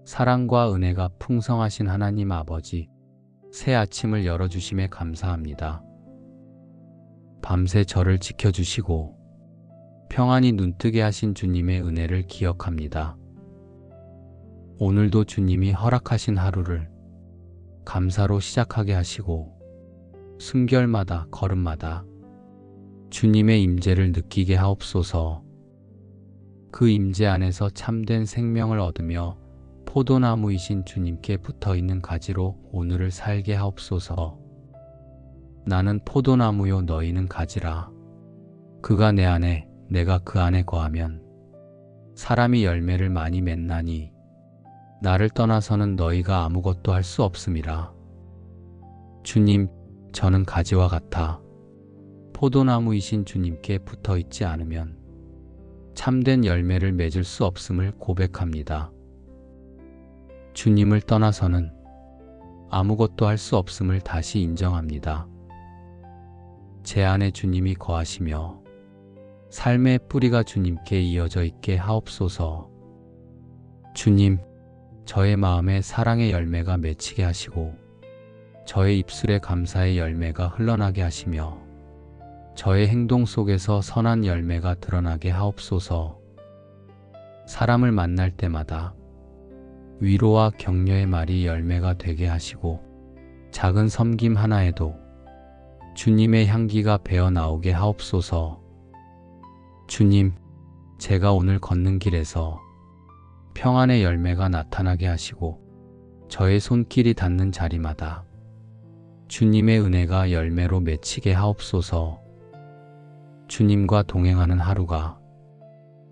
사랑과 은혜가 풍성하신 하나님 아버지, 새 아침을 열어주심에 감사합니다. 밤새 저를 지켜주시고 평안히 눈뜨게 하신 주님의 은혜를 기억합니다. 오늘도 주님이 허락하신 하루를 감사로 시작하게 하시고 숨결마다 걸음마다 주님의 임재를 느끼게 하옵소서. 그 임재 안에서 참된 생명을 얻으며 포도나무이신 주님께 붙어있는 가지로 오늘을 살게 하옵소서. 나는 포도나무요 너희는 가지라. 그가 내 안에 내가 그 안에 거하면 사람이 열매를 많이 맺나니 나를 떠나서는 너희가 아무것도 할 수 없음이라. 주님, 저는 가지와 같아 포도나무이신 주님께 붙어있지 않으면 참된 열매를 맺을 수 없음을 고백합니다. 주님을 떠나서는 아무것도 할 수 없음을 다시 인정합니다. 제 안에 주님이 거하시며 삶의 뿌리가 주님께 이어져 있게 하옵소서. 주님, 저의 마음에 사랑의 열매가 맺히게 하시고 저의 입술에 감사의 열매가 흘러나게 하시며 저의 행동 속에서 선한 열매가 드러나게 하옵소서. 사람을 만날 때마다 위로와 격려의 말이 열매가 되게 하시고 작은 섬김 하나에도 주님의 향기가 배어 나오게 하옵소서. 주님, 제가 오늘 걷는 길에서 평안의 열매가 나타나게 하시고 저의 손길이 닿는 자리마다 주님의 은혜가 열매로 맺히게 하옵소서. 주님과 동행하는 하루가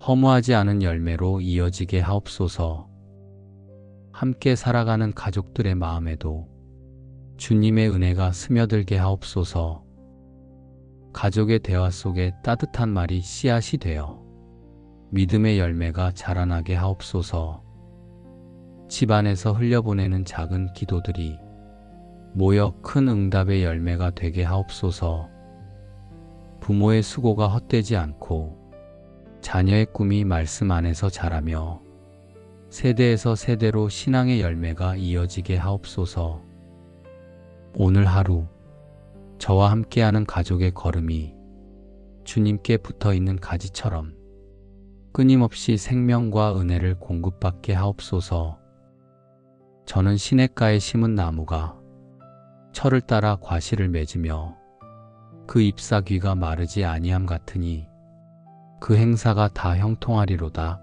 허무하지 않은 열매로 이어지게 하옵소서. 함께 살아가는 가족들의 마음에도 주님의 은혜가 스며들게 하옵소서. 가족의 대화 속에 따뜻한 말이 씨앗이 되어 믿음의 열매가 자라나게 하옵소서. 집안에서 흘려보내는 작은 기도들이 모여 큰 응답의 열매가 되게 하옵소서. 부모의 수고가 헛되지 않고 자녀의 꿈이 말씀 안에서 자라며 세대에서 세대로 신앙의 열매가 이어지게 하옵소서. 오늘 하루 저와 함께하는 가족의 걸음이 주님께 붙어있는 가지처럼 끊임없이 생명과 은혜를 공급받게 하옵소서. 저는 시냇가에 심은 나무가 철을 따라 과실을 맺으며 그 잎사귀가 마르지 아니함 같으니 그 행사가 다 형통하리로다.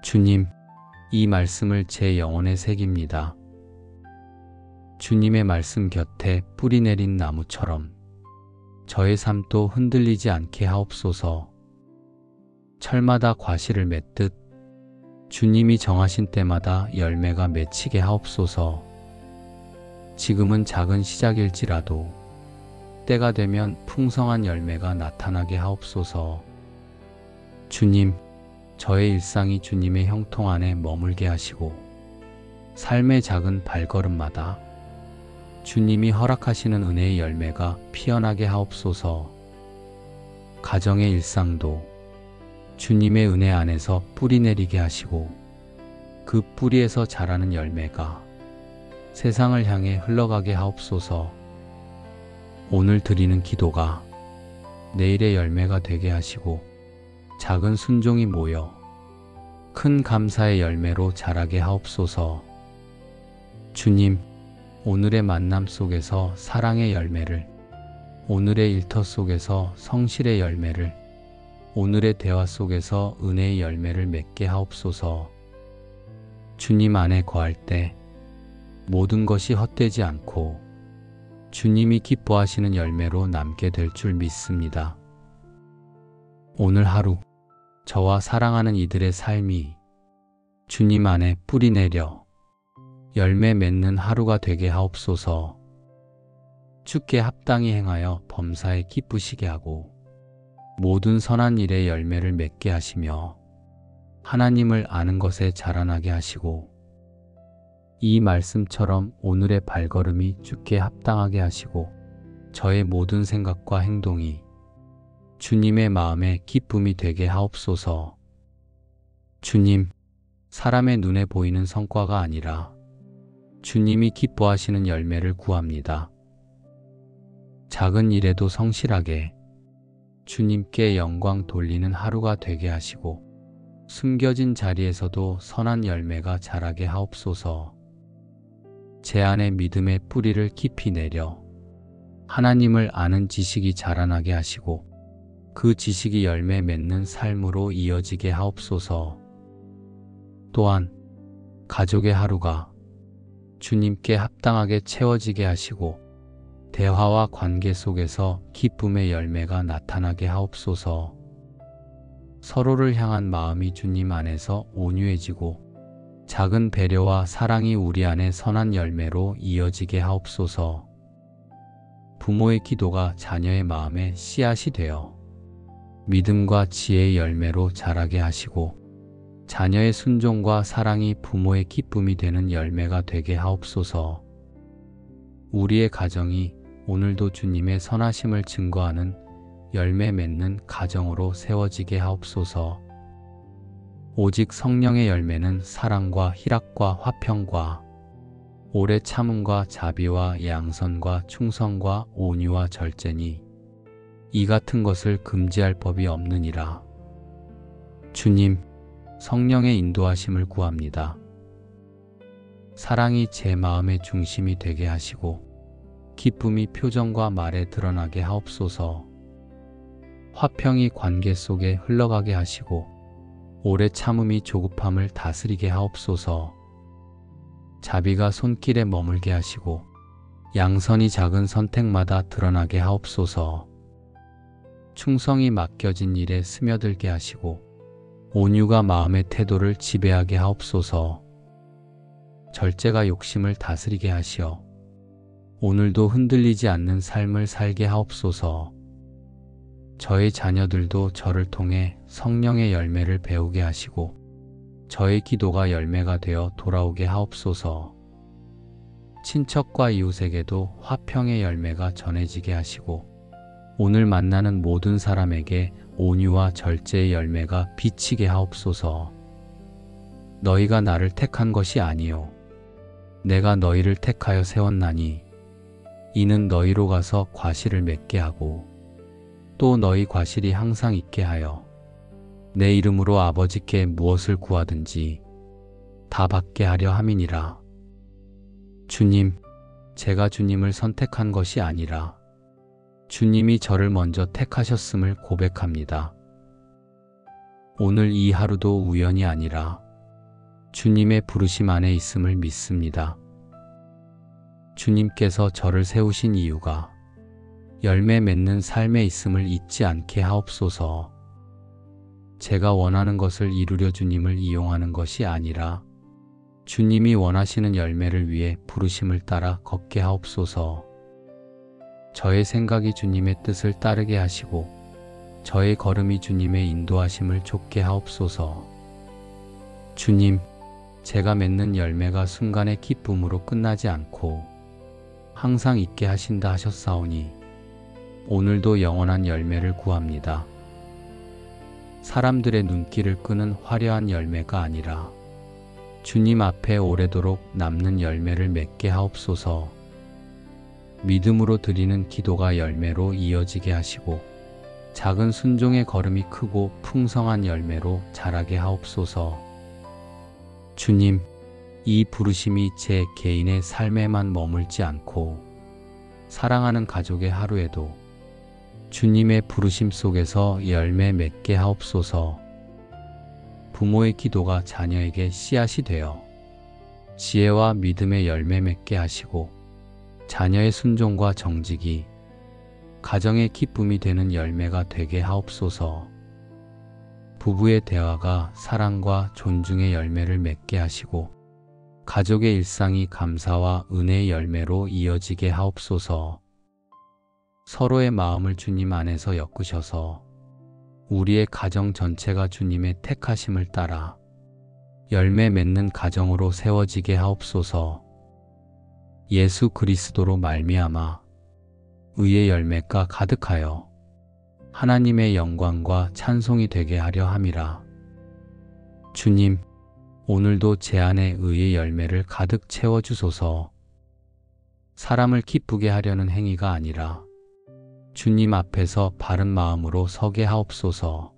주님, 이 말씀을 제 영혼에 새깁니다. 주님의 말씀 곁에 뿌리 내린 나무처럼 저의 삶도 흔들리지 않게 하옵소서. 철마다 과실을 맺듯 주님이 정하신 때마다 열매가 맺히게 하옵소서. 지금은 작은 시작일지라도 때가 되면 풍성한 열매가 나타나게 하옵소서. 주님, 저의 일상이 주님의 형통 안에 머물게 하시고 삶의 작은 발걸음마다 주님이 허락하시는 은혜의 열매가 피어나게 하옵소서. 가정의 일상도 주님의 은혜 안에서 뿌리 내리게 하시고 그 뿌리에서 자라는 열매가 세상을 향해 흘러가게 하옵소서. 오늘 드리는 기도가 내일의 열매가 되게 하시고 작은 순종이 모여 큰 감사의 열매로 자라게 하옵소서. 주님, 오늘의 만남 속에서 사랑의 열매를, 오늘의 일터 속에서 성실의 열매를, 오늘의 대화 속에서 은혜의 열매를 맺게 하옵소서. 주님 안에 거할 때 모든 것이 헛되지 않고 주님이 기뻐하시는 열매로 남게 될 줄 믿습니다. 오늘 하루 저와 사랑하는 이들의 삶이 주님 안에 뿌리 내려 열매 맺는 하루가 되게 하옵소서. 주께 합당히 행하여 범사에 기쁘시게 하고 모든 선한 일에 열매를 맺게 하시며 하나님을 아는 것에 자라나게 하시고 이 말씀처럼 오늘의 발걸음이 주께 합당하게 하시고 저의 모든 생각과 행동이 주님의 마음에 기쁨이 되게 하옵소서. 주님, 사람의 눈에 보이는 성과가 아니라 주님이 기뻐하시는 열매를 구합니다. 작은 일에도 성실하게 주님께 영광 돌리는 하루가 되게 하시고 숨겨진 자리에서도 선한 열매가 자라게 하옵소서. 제 안에 믿음의 뿌리를 깊이 내려 하나님을 아는 지식이 자라나게 하시고 그 지식이 열매 맺는 삶으로 이어지게 하옵소서. 또한 가족의 하루가 주님께 합당하게 채워지게 하시고 대화와 관계 속에서 기쁨의 열매가 나타나게 하옵소서. 서로를 향한 마음이 주님 안에서 온유해지고 작은 배려와 사랑이 우리 안에 선한 열매로 이어지게 하옵소서. 부모의 기도가 자녀의 마음에 씨앗이 되어 믿음과 지혜의 열매로 자라게 하시고 자녀의 순종과 사랑이 부모의 기쁨이 되는 열매가 되게 하옵소서. 우리의 가정이 오늘도 주님의 선하심을 증거하는 열매 맺는 가정으로 세워지게 하옵소서. 오직 성령의 열매는 사랑과 희락과 화평과 오래 참음과 자비와 양선과 충성과 온유와 절제니 이 같은 것을 금지할 법이 없느니라. 주님, 성령의 인도하심을 구합니다. 사랑이 제 마음의 중심이 되게 하시고 기쁨이 표정과 말에 드러나게 하옵소서. 화평이 관계 속에 흘러가게 하시고 오래 참음이 조급함을 다스리게 하옵소서. 자비가 손길에 머물게 하시고 양선이 작은 선택마다 드러나게 하옵소서. 충성이 맡겨진 일에 스며들게 하시고 온유가 마음의 태도를 지배하게 하옵소서. 절제가 욕심을 다스리게 하시어 오늘도 흔들리지 않는 삶을 살게 하옵소서. 저의 자녀들도 저를 통해 성령의 열매를 배우게 하시고 저의 기도가 열매가 되어 돌아오게 하옵소서. 친척과 이웃에게도 화평의 열매가 전해지게 하시고 오늘 만나는 모든 사람에게 온유와 절제의 열매가 비치게 하옵소서. 너희가 나를 택한 것이 아니요 내가 너희를 택하여 세웠나니 이는 너희로 가서 과실을 맺게 하고 또 너희 과실이 항상 있게 하여 내 이름으로 아버지께 무엇을 구하든지 다 받게 하려 함이니라. 주님, 제가 주님을 선택한 것이 아니라 주님이 저를 먼저 택하셨음을 고백합니다. 오늘 이 하루도 우연이 아니라 주님의 부르심 안에 있음을 믿습니다. 주님께서 저를 세우신 이유가 열매 맺는 삶에 있음을 잊지 않게 하옵소서. 제가 원하는 것을 이루려 주님을 이용하는 것이 아니라 주님이 원하시는 열매를 위해 부르심을 따라 걷게 하옵소서. 저의 생각이 주님의 뜻을 따르게 하시고 저의 걸음이 주님의 인도하심을 좇게 하옵소서. 주님, 제가 맺는 열매가 순간의 기쁨으로 끝나지 않고 항상 있게 하신다 하셨사오니 오늘도 영원한 열매를 구합니다. 사람들의 눈길을 끄는 화려한 열매가 아니라 주님 앞에 오래도록 남는 열매를 맺게 하옵소서. 믿음으로 드리는 기도가 열매로 이어지게 하시고 작은 순종의 걸음이 크고 풍성한 열매로 자라게 하옵소서. 주님, 이 부르심이 제 개인의 삶에만 머물지 않고 사랑하는 가족의 하루에도 주님의 부르심 속에서 열매 맺게 하옵소서. 부모의 기도가 자녀에게 씨앗이 되어 지혜와 믿음의 열매 맺게 하시고 자녀의 순종과 정직이 가정의 기쁨이 되는 열매가 되게 하옵소서. 부부의 대화가 사랑과 존중의 열매를 맺게 하시고 가족의 일상이 감사와 은혜의 열매로 이어지게 하옵소서. 서로의 마음을 주님 안에서 엮으셔서 우리의 가정 전체가 주님의 택하심을 따라 열매 맺는 가정으로 세워지게 하옵소서. 예수 그리스도로 말미암아 의의 열매가 가득하여 하나님의 영광과 찬송이 되게 하려 함이라. 주님, 오늘도 제 안에 의의 열매를 가득 채워주소서. 사람을 기쁘게 하려는 행위가 아니라 주님 앞에서 바른 마음으로 서게 하옵소서.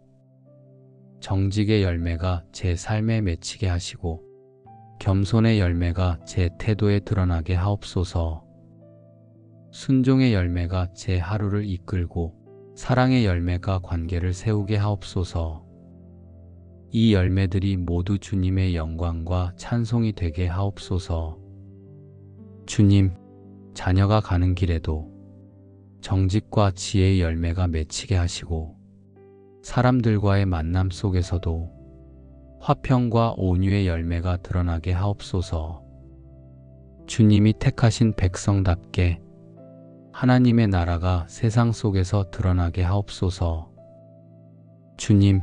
정직의 열매가 제 삶에 맺히게 하시고 겸손의 열매가 제 태도에 드러나게 하옵소서. 순종의 열매가 제 하루를 이끌고 사랑의 열매가 관계를 세우게 하옵소서. 이 열매들이 모두 주님의 영광과 찬송이 되게 하옵소서. 주님, 자녀가 가는 길에도 정직과 지혜의 열매가 맺히게 하시고 사람들과의 만남 속에서도 화평과 온유의 열매가 드러나게 하옵소서. 주님이 택하신 백성답게 하나님의 나라가 세상 속에서 드러나게 하옵소서. 주님,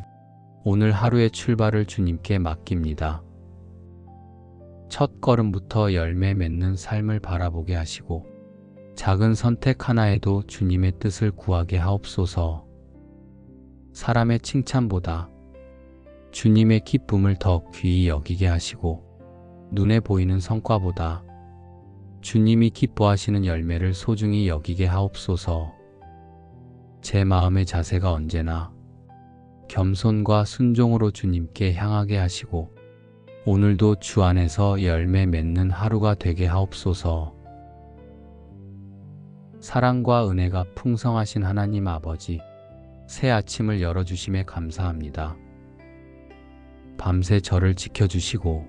오늘 하루의 출발을 주님께 맡깁니다. 첫 걸음부터 열매 맺는 삶을 바라보게 하시고 작은 선택 하나에도 주님의 뜻을 구하게 하옵소서. 사람의 칭찬보다 주님의 기쁨을 더 귀히 여기게 하시고 눈에 보이는 성과보다 주님이 기뻐하시는 열매를 소중히 여기게 하옵소서. 제 마음의 자세가 언제나 겸손과 순종으로 주님께 향하게 하시고 오늘도 주 안에서 열매 맺는 하루가 되게 하옵소서. 사랑과 은혜가 풍성하신 하나님 아버지, 새 아침을 열어주심에 감사합니다. 밤새 저를 지켜주시고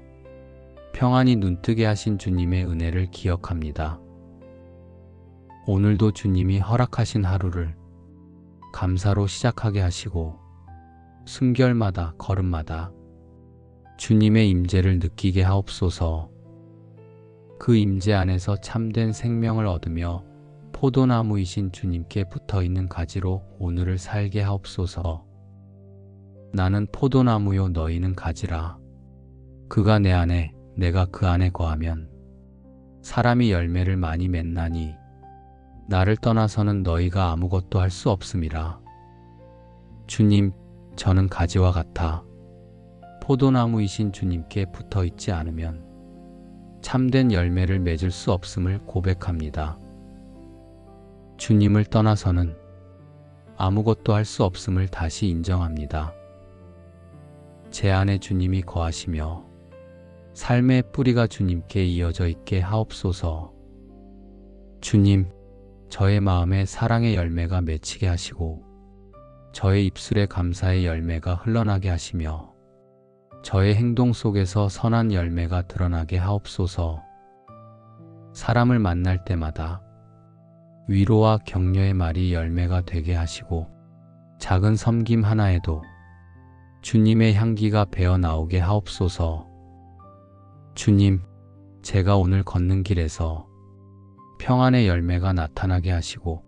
평안히 눈뜨게 하신 주님의 은혜를 기억합니다. 오늘도 주님이 허락하신 하루를 감사로 시작하게 하시고 숨결마다 걸음마다 주님의 임재를 느끼게 하옵소서. 그 임재 안에서 참된 생명을 얻으며 포도나무이신 주님께 붙어있는 가지로 오늘을 살게 하옵소서. 나는 포도나무요 너희는 가지라. 그가 내 안에 내가 그 안에 거하면 사람이 열매를 많이 맺나니 나를 떠나서는 너희가 아무것도 할 수 없음이라. 주님, 저는 가지와 같아 포도나무이신 주님께 붙어있지 않으면 참된 열매를 맺을 수 없음을 고백합니다. 주님을 떠나서는 아무것도 할 수 없음을 다시 인정합니다. 제 안에 주님이 거하시며 삶의 뿌리가 주님께 이어져 있게 하옵소서. 주님, 저의 마음에 사랑의 열매가 맺히게 하시고 저의 입술에 감사의 열매가 흘러나게 하시며 저의 행동 속에서 선한 열매가 드러나게 하옵소서. 사람을 만날 때마다 위로와 격려의 말이 열매가 되게 하시고 작은 섬김 하나에도 주님의 향기가 배어 나오게 하옵소서. 주님, 제가 오늘 걷는 길에서 평안의 열매가 나타나게 하시고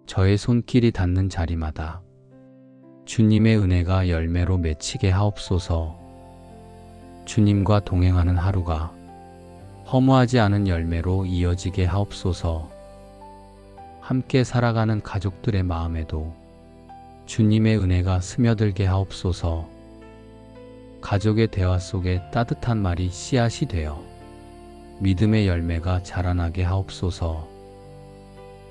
저의 손길이 닿는 자리마다 주님의 은혜가 열매로 맺히게 하옵소서. 주님과 동행하는 하루가 허무하지 않은 열매로 이어지게 하옵소서. 함께 살아가는 가족들의 마음에도 주님의 은혜가 스며들게 하옵소서. 가족의 대화 속에 따뜻한 말이 씨앗이 되어 믿음의 열매가 자라나게 하옵소서.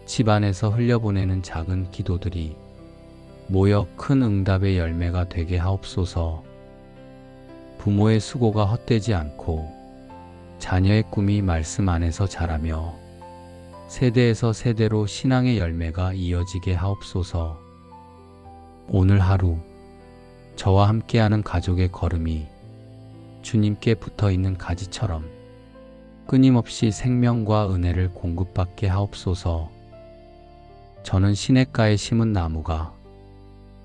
집안에서 흘려보내는 작은 기도들이 모여 큰 응답의 열매가 되게 하옵소서. 부모의 수고가 헛되지 않고 자녀의 꿈이 말씀 안에서 자라며 세대에서 세대로 신앙의 열매가 이어지게 하옵소서. 오늘 하루 저와 함께하는 가족의 걸음이 주님께 붙어있는 가지처럼 끊임없이 생명과 은혜를 공급받게 하옵소서. 저는 시냇가에 심은 나무가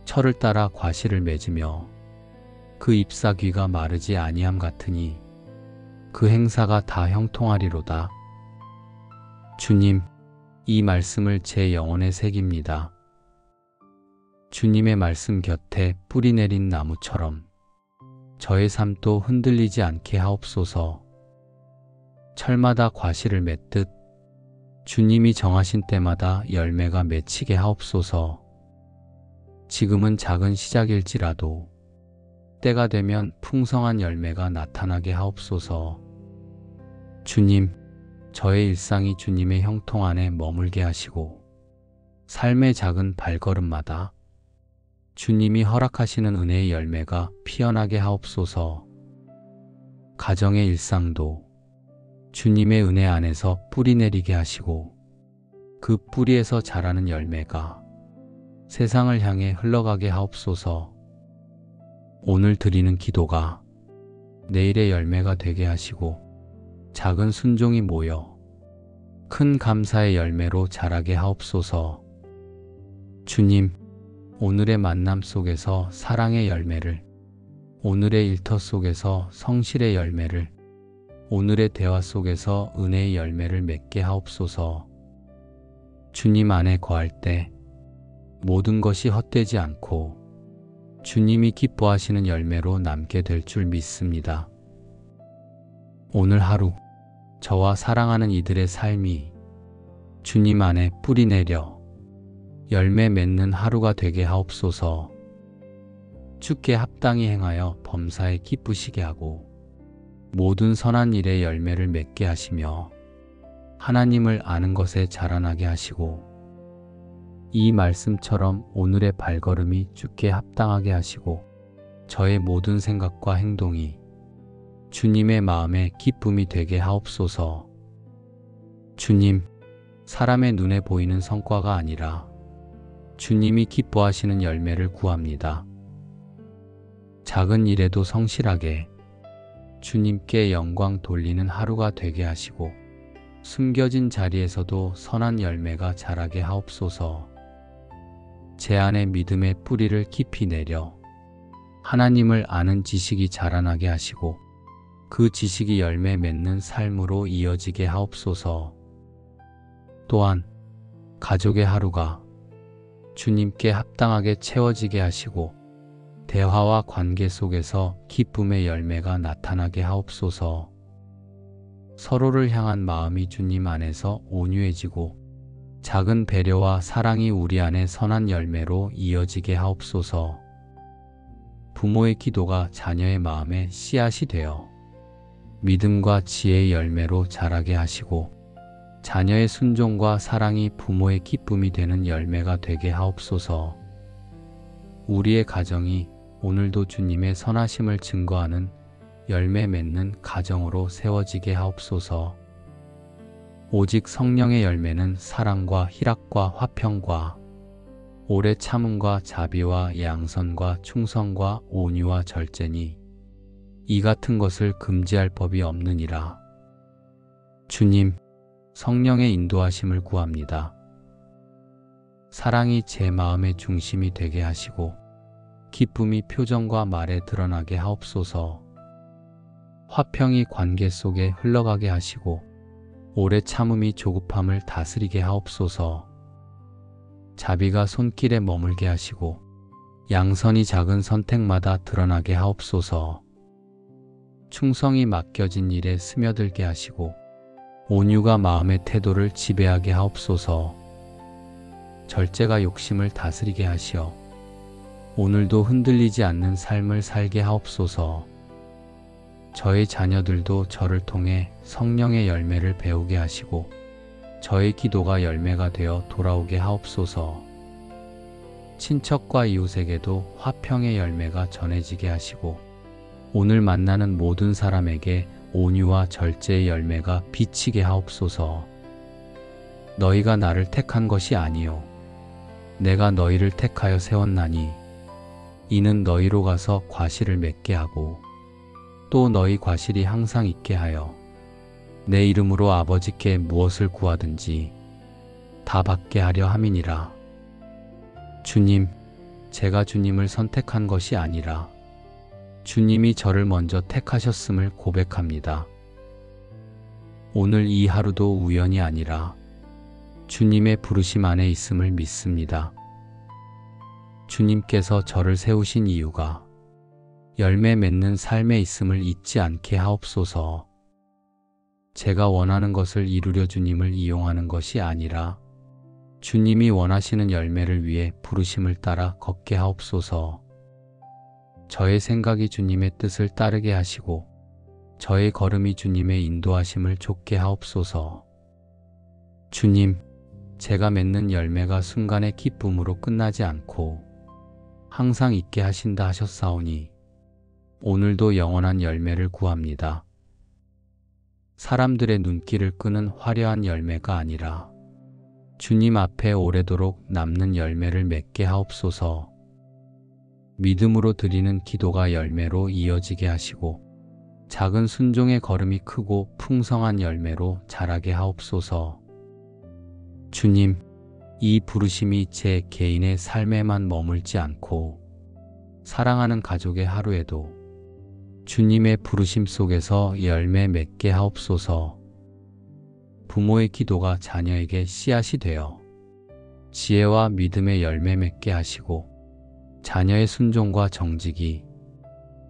철을 따라 과실을 맺으며 그 잎사귀가 마르지 아니함 같으니 그 행사가 다 형통하리로다. 주님, 이 말씀을 제 영혼에 새깁니다. 주님의 말씀 곁에 뿌리 내린 나무처럼 저의 삶도 흔들리지 않게 하옵소서. 철마다 과실을 맺듯 주님이 정하신 때마다 열매가 맺히게 하옵소서. 지금은 작은 시작일지라도 때가 되면 풍성한 열매가 나타나게 하옵소서. 주님, 저의 일상이 주님의 형통 안에 머물게 하시고 삶의 작은 발걸음마다 주님이 허락하시는 은혜의 열매가 피어나게 하옵소서. 가정의 일상도 주님의 은혜 안에서 뿌리 내리게 하시고 그 뿌리에서 자라는 열매가 세상을 향해 흘러가게 하옵소서. 오늘 드리는 기도가 내일의 열매가 되게 하시고 작은 순종이 모여 큰 감사의 열매로 자라게 하옵소서. 주님, 오늘의 만남 속에서 사랑의 열매를, 오늘의 일터 속에서 성실의 열매를, 오늘의 대화 속에서 은혜의 열매를 맺게 하옵소서. 주님 안에 거할 때 모든 것이 헛되지 않고 주님이 기뻐하시는 열매로 남게 될 줄 믿습니다. 오늘 하루 저와 사랑하는 이들의 삶이 주님 안에 뿌리 내려 열매 맺는 하루가 되게 하옵소서. 주께 합당히 행하여 범사에 기쁘시게 하고 모든 선한 일에 열매를 맺게 하시며 하나님을 아는 것에 자라나게 하시고 이 말씀처럼 오늘의 발걸음이 주께 합당하게 하시고 저의 모든 생각과 행동이 주님의 마음에 기쁨이 되게 하옵소서. 주님, 사람의 눈에 보이는 성과가 아니라 주님이 기뻐하시는 열매를 구합니다. 작은 일에도 성실하게 주님께 영광 돌리는 하루가 되게 하시고 숨겨진 자리에서도 선한 열매가 자라게 하옵소서. 제 안에 믿음의 뿌리를 깊이 내려 하나님을 아는 지식이 자라나게 하시고 그 지식이 열매 맺는 삶으로 이어지게 하옵소서. 또한 가족의 하루가 주님께 합당하게 채워지게 하시고 대화와 관계 속에서 기쁨의 열매가 나타나게 하옵소서. 서로를 향한 마음이 주님 안에서 온유해지고 작은 배려와 사랑이 우리 안에 선한 열매로 이어지게 하옵소서. 부모의 기도가 자녀의 마음에 씨앗이 되어 믿음과 지혜의 열매로 자라게 하시고 자녀의 순종과 사랑이 부모의 기쁨이 되는 열매가 되게 하옵소서. 우리의 가정이 오늘도 주님의 선하심을 증거하는 열매 맺는 가정으로 세워지게 하옵소서. 오직 성령의 열매는 사랑과 희락과 화평과 오래 참음과 자비와 양선과 충성과 온유와 절제니 이 같은 것을 금지할 법이 없느니라. 주님, 성령의 인도하심을 구합니다. 사랑이 제 마음의 중심이 되게 하시고 기쁨이 표정과 말에 드러나게 하옵소서. 화평이 관계 속에 흘러가게 하시고 오래 참음이 조급함을 다스리게 하옵소서. 자비가 손길에 머물게 하시고 양선이 작은 선택마다 드러나게 하옵소서. 충성이 맡겨진 일에 스며들게 하시고 온유가 마음의 태도를 지배하게 하옵소서. 절제가 욕심을 다스리게 하시어 오늘도 흔들리지 않는 삶을 살게 하옵소서. 저의 자녀들도 저를 통해 성령의 열매를 배우게 하시고 저의 기도가 열매가 되어 돌아오게 하옵소서. 친척과 이웃에게도 화평의 열매가 전해지게 하시고 오늘 만나는 모든 사람에게 온유와 절제의 열매가 비치게 하옵소서. 너희가 나를 택한 것이 아니요 내가 너희를 택하여 세웠나니 이는 너희로 가서 과실을 맺게 하고 또 너희 과실이 항상 있게 하여 내 이름으로 아버지께 무엇을 구하든지 다 받게 하려 함이니라. 주님, 제가 주님을 선택한 것이 아니라 주님이 저를 먼저 택하셨음을 고백합니다. 오늘 이 하루도 우연이 아니라 주님의 부르심 안에 있음을 믿습니다. 주님께서 저를 세우신 이유가 열매 맺는 삶에 있음을 잊지 않게 하옵소서. 제가 원하는 것을 이루려 주님을 이용하는 것이 아니라 주님이 원하시는 열매를 위해 부르심을 따라 걷게 하옵소서. 저의 생각이 주님의 뜻을 따르게 하시고 저의 걸음이 주님의 인도하심을 좇게 하옵소서. 주님, 제가 맺는 열매가 순간의 기쁨으로 끝나지 않고 항상 있게 하신다 하셨사오니 오늘도 영원한 열매를 구합니다. 사람들의 눈길을 끄는 화려한 열매가 아니라 주님 앞에 오래도록 남는 열매를 맺게 하옵소서. 믿음으로 드리는 기도가 열매로 이어지게 하시고 작은 순종의 걸음이 크고 풍성한 열매로 자라게 하옵소서. 주님, 이 부르심이 제 개인의 삶에만 머물지 않고 사랑하는 가족의 하루에도 주님의 부르심 속에서 열매 맺게 하옵소서. 부모의 기도가 자녀에게 씨앗이 되어 지혜와 믿음의 열매 맺게 하시고 자녀의 순종과 정직이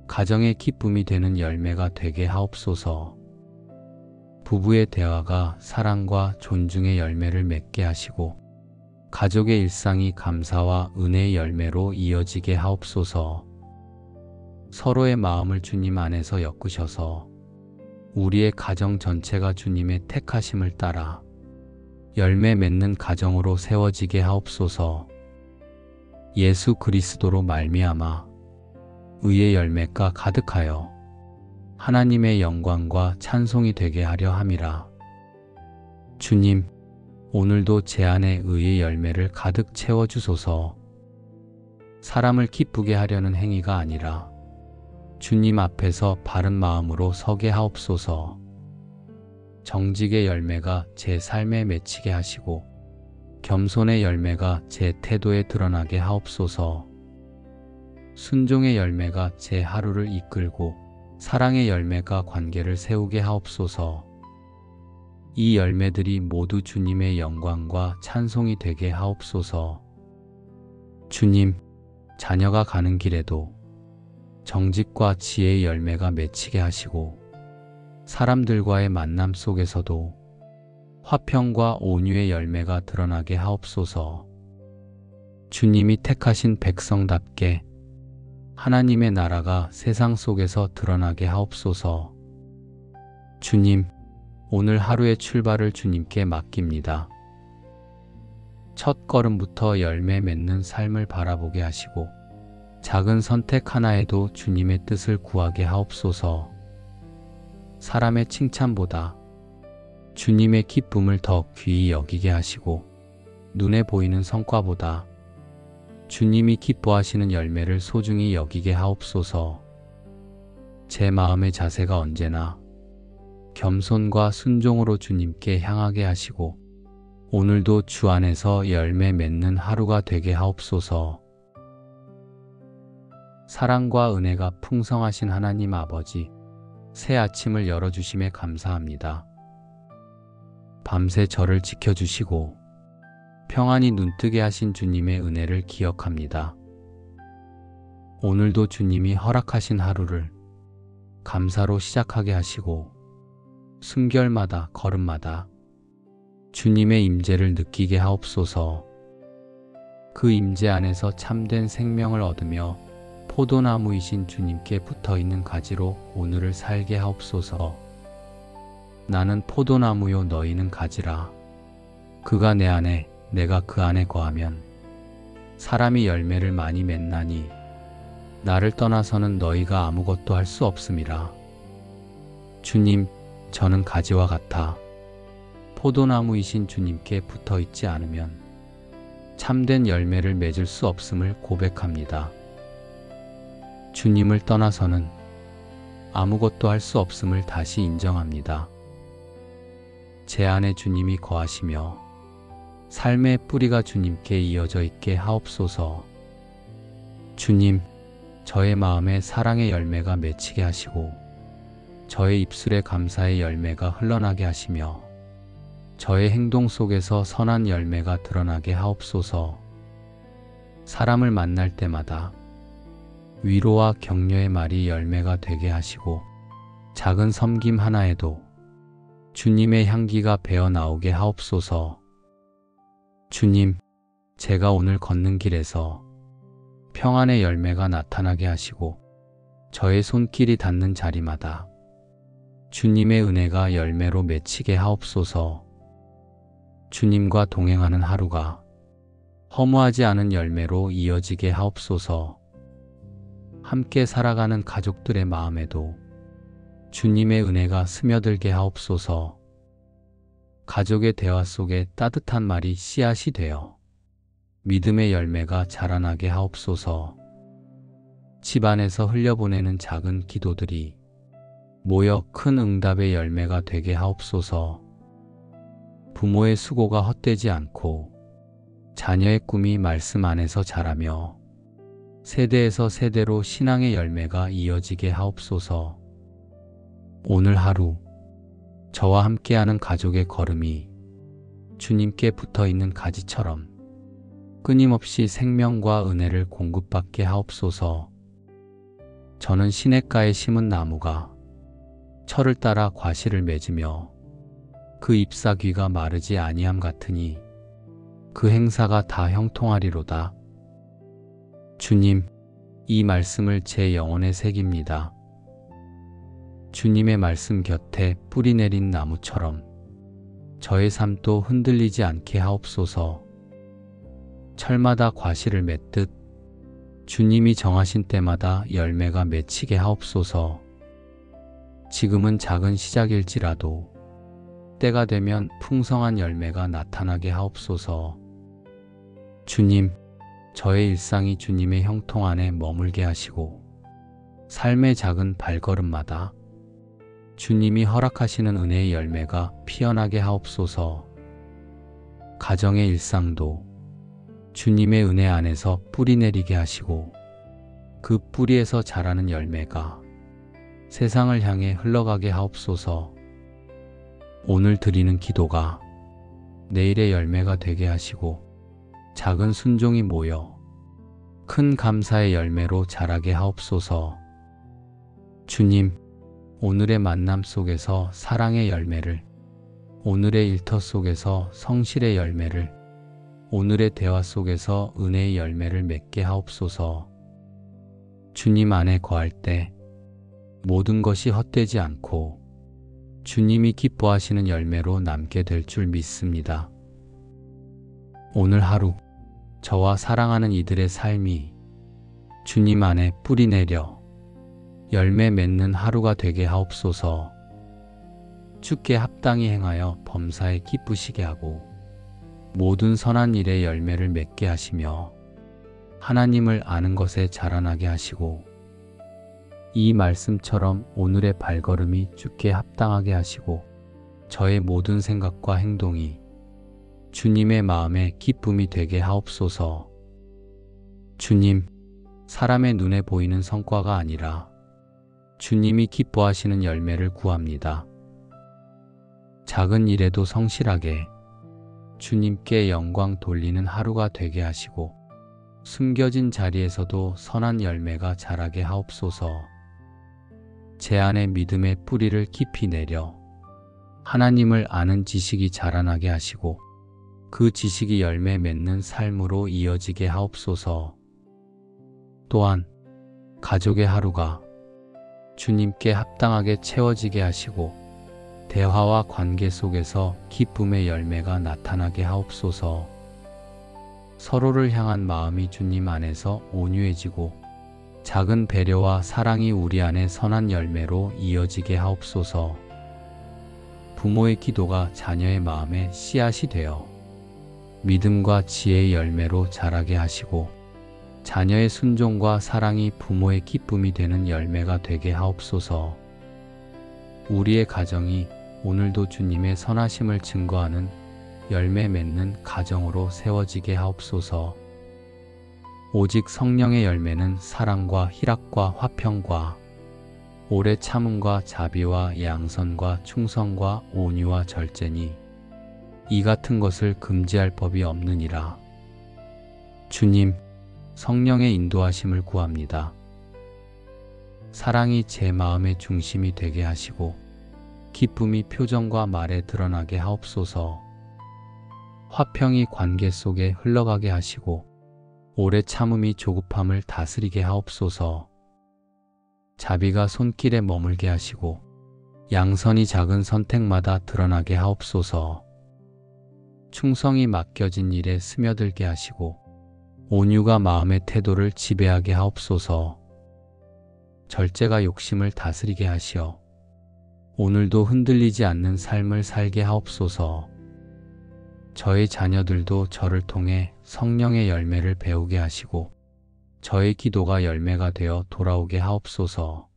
가정의 기쁨이 되는 열매가 되게 하옵소서. 부부의 대화가 사랑과 존중의 열매를 맺게 하시고 가족의 일상이 감사와 은혜의 열매로 이어지게 하옵소서. 서로의 마음을 주님 안에서 엮으셔서 우리의 가정 전체가 주님의 택하심을 따라 열매 맺는 가정으로 세워지게 하옵소서. 예수 그리스도로 말미암아 의의 열매가 가득하여 하나님의 영광과 찬송이 되게 하려 함이라. 주님, 오늘도 제 안에 의의 열매를 가득 채워주소서. 사람을 기쁘게 하려는 행위가 아니라 주님 앞에서 바른 마음으로 서게 하옵소서. 정직의 열매가 제 삶에 맺히게 하시고 겸손의 열매가 제 태도에 드러나게 하옵소서. 순종의 열매가 제 하루를 이끌고 사랑의 열매가 관계를 세우게 하옵소서. 이 열매들이 모두 주님의 영광과 찬송이 되게 하옵소서. 주님, 자녀가 가는 길에도 정직과 지혜의 열매가 맺히게 하시고 사람들과의 만남 속에서도 화평과 온유의 열매가 드러나게 하옵소서. 주님이 택하신 백성답게 하나님의 나라가 세상 속에서 드러나게 하옵소서. 주님, 오늘 하루의 출발을 주님께 맡깁니다. 첫 걸음부터 열매 맺는 삶을 바라보게 하시고 작은 선택 하나에도 주님의 뜻을 구하게 하옵소서. 사람의 칭찬보다 주님의 기쁨을 더 귀히 여기게 하시고 눈에 보이는 성과보다 주님이 기뻐하시는 열매를 소중히 여기게 하옵소서. 제 마음의 자세가 언제나 겸손과 순종으로 주님께 향하게 하시고 오늘도 주 안에서 열매 맺는 하루가 되게 하옵소서. 사랑과 은혜가 풍성하신 하나님 아버지, 새 아침을 열어주심에 감사합니다. 밤새 저를 지켜주시고 평안히 눈뜨게 하신 주님의 은혜를 기억합니다. 오늘도 주님이 허락하신 하루를 감사로 시작하게 하시고 순결마다 걸음마다 주님의 임재를 느끼게 하옵소서. 그 임재 안에서 참된 생명을 얻으며 포도나무이신 주님께 붙어있는 가지로 오늘을 살게 하옵소서. 나는 포도나무요 너희는 가지라. 그가 내 안에 내가 그 안에 거하면 사람이 열매를 많이 맺나니 나를 떠나서는 너희가 아무것도 할 수 없음이라. 주님, 저는 가지와 같아 포도나무이신 주님께 붙어있지 않으면 참된 열매를 맺을 수 없음을 고백합니다. 주님을 떠나서는 아무것도 할 수 없음을 다시 인정합니다. 제 안에 주님이 거하시며 삶의 뿌리가 주님께 이어져 있게 하옵소서. 주님, 저의 마음에 사랑의 열매가 맺히게 하시고 저의 입술에 감사의 열매가 흘러나게 하시며 저의 행동 속에서 선한 열매가 드러나게 하옵소서. 사람을 만날 때마다 위로와 격려의 말이 열매가 되게 하시고 작은 섬김 하나에도 주님의 향기가 배어나오게 하옵소서. 주님, 제가 오늘 걷는 길에서 평안의 열매가 나타나게 하시고 저의 손길이 닿는 자리마다 주님의 은혜가 열매로 맺히게 하옵소서. 주님과 동행하는 하루가 허무하지 않은 열매로 이어지게 하옵소서. 함께 살아가는 가족들의 마음에도 주님의 은혜가 스며들게 하옵소서. 가족의 대화 속에 따뜻한 말이 씨앗이 되어 믿음의 열매가 자라나게 하옵소서. 집안에서 흘려보내는 작은 기도들이 모여 큰 응답의 열매가 되게 하옵소서. 부모의 수고가 헛되지 않고 자녀의 꿈이 말씀 안에서 자라며 세대에서 세대로 신앙의 열매가 이어지게 하옵소서. 오늘 하루 저와 함께하는 가족의 걸음이 주님께 붙어있는 가지처럼 끊임없이 생명과 은혜를 공급받게 하옵소서. 저는 시냇가에 심은 나무가 철을 따라 과실을 맺으며 그 잎사귀가 마르지 아니함 같으니 그 행사가 다 형통하리로다. 주님, 이 말씀을 제 영혼에 새깁니다. 주님의 말씀 곁에 뿌리 내린 나무처럼 저의 삶도 흔들리지 않게 하옵소서. 철마다 과실을 맺듯 주님이 정하신 때마다 열매가 맺히게 하옵소서. 지금은 작은 시작일지라도 때가 되면 풍성한 열매가 나타나게 하옵소서. 주님, 저의 일상이 주님의 형통 안에 머물게 하시고 삶의 작은 발걸음마다 주님이 허락하시는 은혜의 열매가 피어나게 하옵소서. 가정의 일상도 주님의 은혜 안에서 뿌리 내리게 하시고 그 뿌리에서 자라는 열매가 세상을 향해 흘러가게 하옵소서. 오늘 드리는 기도가 내일의 열매가 되게 하시고 작은 순종이 모여 큰 감사의 열매로 자라게 하옵소서. 주님, 오늘의 만남 속에서 사랑의 열매를, 오늘의 일터 속에서 성실의 열매를, 오늘의 대화 속에서 은혜의 열매를 맺게 하옵소서. 주님 안에 거할 때 모든 것이 헛되지 않고 주님이 기뻐하시는 열매로 남게 될 줄 믿습니다. 오늘 하루 저와 사랑하는 이들의 삶이 주님 안에 뿌리 내려 열매 맺는 하루가 되게 하옵소서. 주께 합당히 행하여 범사에 기쁘시게 하고 모든 선한 일에 열매를 맺게 하시며 하나님을 아는 것에 자라나게 하시고 이 말씀처럼 오늘의 발걸음이 주께 합당하게 하시고 저의 모든 생각과 행동이 주님의 마음에 기쁨이 되게 하옵소서. 주님, 사람의 눈에 보이는 성과가 아니라 주님이 기뻐하시는 열매를 구합니다. 작은 일에도 성실하게 주님께 영광 돌리는 하루가 되게 하시고 숨겨진 자리에서도 선한 열매가 자라게 하옵소서. 제 안에 믿음의 뿌리를 깊이 내려 하나님을 아는 지식이 자라나게 하시고 그 지식이 열매 맺는 삶으로 이어지게 하옵소서. 또한 가족의 하루가 주님께 합당하게 채워지게 하시고 대화와 관계 속에서 기쁨의 열매가 나타나게 하옵소서. 서로를 향한 마음이 주님 안에서 온유해지고 작은 배려와 사랑이 우리 안에 선한 열매로 이어지게 하옵소서. 부모의 기도가 자녀의 마음에 씨앗이 되어 믿음과 지혜의 열매로 자라게 하시고 자녀의 순종과 사랑이 부모의 기쁨이 되는 열매가 되게 하옵소서. 우리의 가정이 오늘도 주님의 선하심을 증거하는 열매 맺는 가정으로 세워지게 하옵소서. 오직 성령의 열매는 사랑과 희락과 화평과 오래 참음과 자비와 양선과 충성과 온유와 절제니 이 같은 것을 금지할 법이 없느니라. 주님, 성령의 인도하심을 구합니다. 사랑이 제 마음의 중심이 되게 하시고 기쁨이 표정과 말에 드러나게 하옵소서. 화평이 관계 속에 흘러가게 하시고 오래 참음이 조급함을 다스리게 하옵소서. 자비가 손길에 머물게 하시고 양선이 작은 선택마다 드러나게 하옵소서. 충성이 맡겨진 일에 스며들게 하시고 온유가 마음의 태도를 지배하게 하옵소서. 절제가 욕심을 다스리게 하시어 오늘도 흔들리지 않는 삶을 살게 하옵소서. 저의 자녀들도 저를 통해 성령의 열매를 배우게 하시고 저의 기도가 열매가 되어 돌아오게 하옵소서.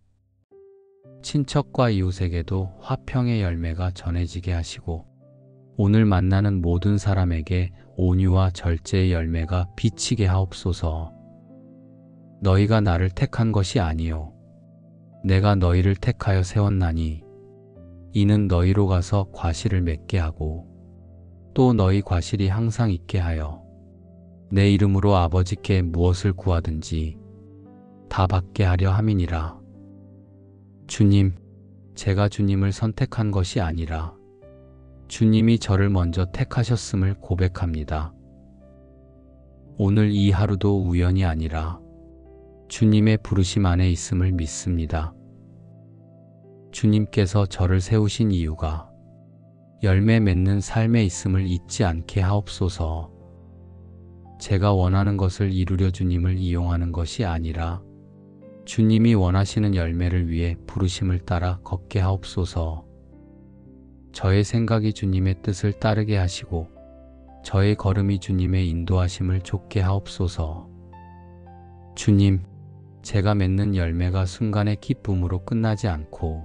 친척과 이웃에게도 화평의 열매가 전해지게 하시고 오늘 만나는 모든 사람에게 온유와 절제의 열매가 비치게 하옵소서. 너희가 나를 택한 것이 아니요 내가 너희를 택하여 세웠나니 이는 너희로 가서 과실을 맺게 하고 또 너희 과실이 항상 있게 하여 내 이름으로 아버지께 무엇을 구하든지 다 받게 하려 함이니라. 주님, 제가 주님을 선택한 것이 아니라 주님이 저를 먼저 택하셨음을 고백합니다. 오늘 이 하루도 우연이 아니라 주님의 부르심 안에 있음을 믿습니다. 주님께서 저를 세우신 이유가 열매 맺는 삶에 있음을 잊지 않게 하옵소서. 제가 원하는 것을 이루려 주님을 이용하는 것이 아니라 주님이 원하시는 열매를 위해 부르심을 따라 걷게 하옵소서. 저의 생각이 주님의 뜻을 따르게 하시고 저의 걸음이 주님의 인도하심을 좇게 하옵소서. 주님, 제가 맺는 열매가 순간의 기쁨으로 끝나지 않고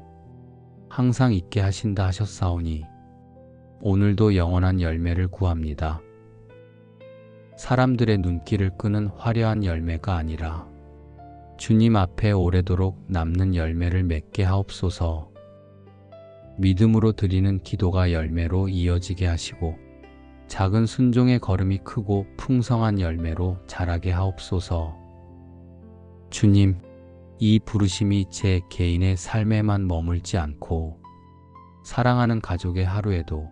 항상 있게 하신다 하셨사오니 오늘도 영원한 열매를 구합니다. 사람들의 눈길을 끄는 화려한 열매가 아니라 주님 앞에 오래도록 남는 열매를 맺게 하옵소서. 믿음으로 드리는 기도가 열매로 이어지게 하시고 작은 순종의 걸음이 크고 풍성한 열매로 자라게 하옵소서. 주님, 이 부르심이 제 개인의 삶에만 머물지 않고 사랑하는 가족의 하루에도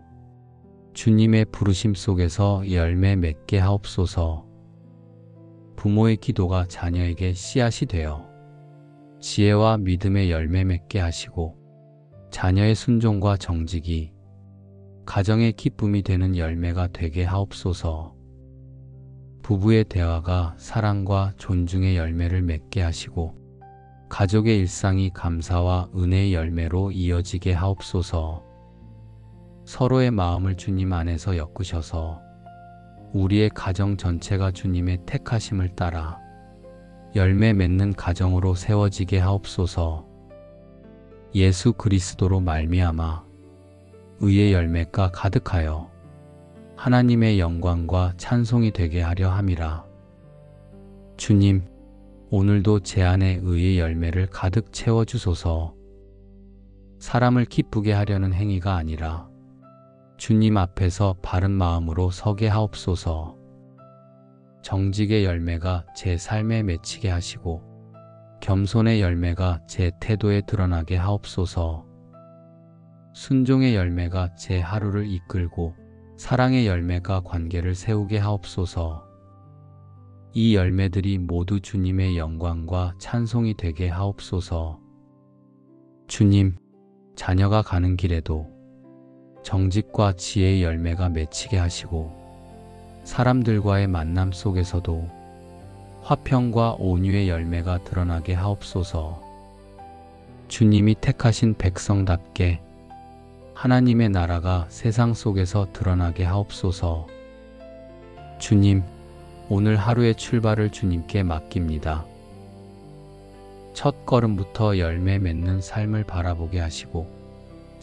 주님의 부르심 속에서 열매 맺게 하옵소서. 부모의 기도가 자녀에게 씨앗이 되어 지혜와 믿음의 열매 맺게 하시고 자녀의 순종과 정직이 가정의 기쁨이 되는 열매가 되게 하옵소서. 부부의 대화가 사랑과 존중의 열매를 맺게 하시고 가족의 일상이 감사와 은혜의 열매로 이어지게 하옵소서. 서로의 마음을 주님 안에서 엮으셔서 우리의 가정 전체가 주님의 택하심을 따라 열매 맺는 가정으로 세워지게 하옵소서. 예수 그리스도로 말미암아 의의 열매가 가득하여 하나님의 영광과 찬송이 되게 하려 함이라. 주님, 오늘도 제 안에 의의 열매를 가득 채워주소서. 사람을 기쁘게 하려는 행위가 아니라 주님 앞에서 바른 마음으로 서게 하옵소서. 정직의 열매가 제 삶에 맺히게 하시고 겸손의 열매가 제 태도에 드러나게 하옵소서. 순종의 열매가 제 하루를 이끌고 사랑의 열매가 관계를 세우게 하옵소서. 이 열매들이 모두 주님의 영광과 찬송이 되게 하옵소서. 주님, 자녀가 가는 길에도 정직과 지혜의 열매가 맺히게 하시고 사람들과의 만남 속에서도 화평과 온유의 열매가 드러나게 하옵소서. 주님이 택하신 백성답게 하나님의 나라가 세상 속에서 드러나게 하옵소서. 주님, 오늘 하루의 출발을 주님께 맡깁니다. 첫 걸음부터 열매 맺는 삶을 바라보게 하시고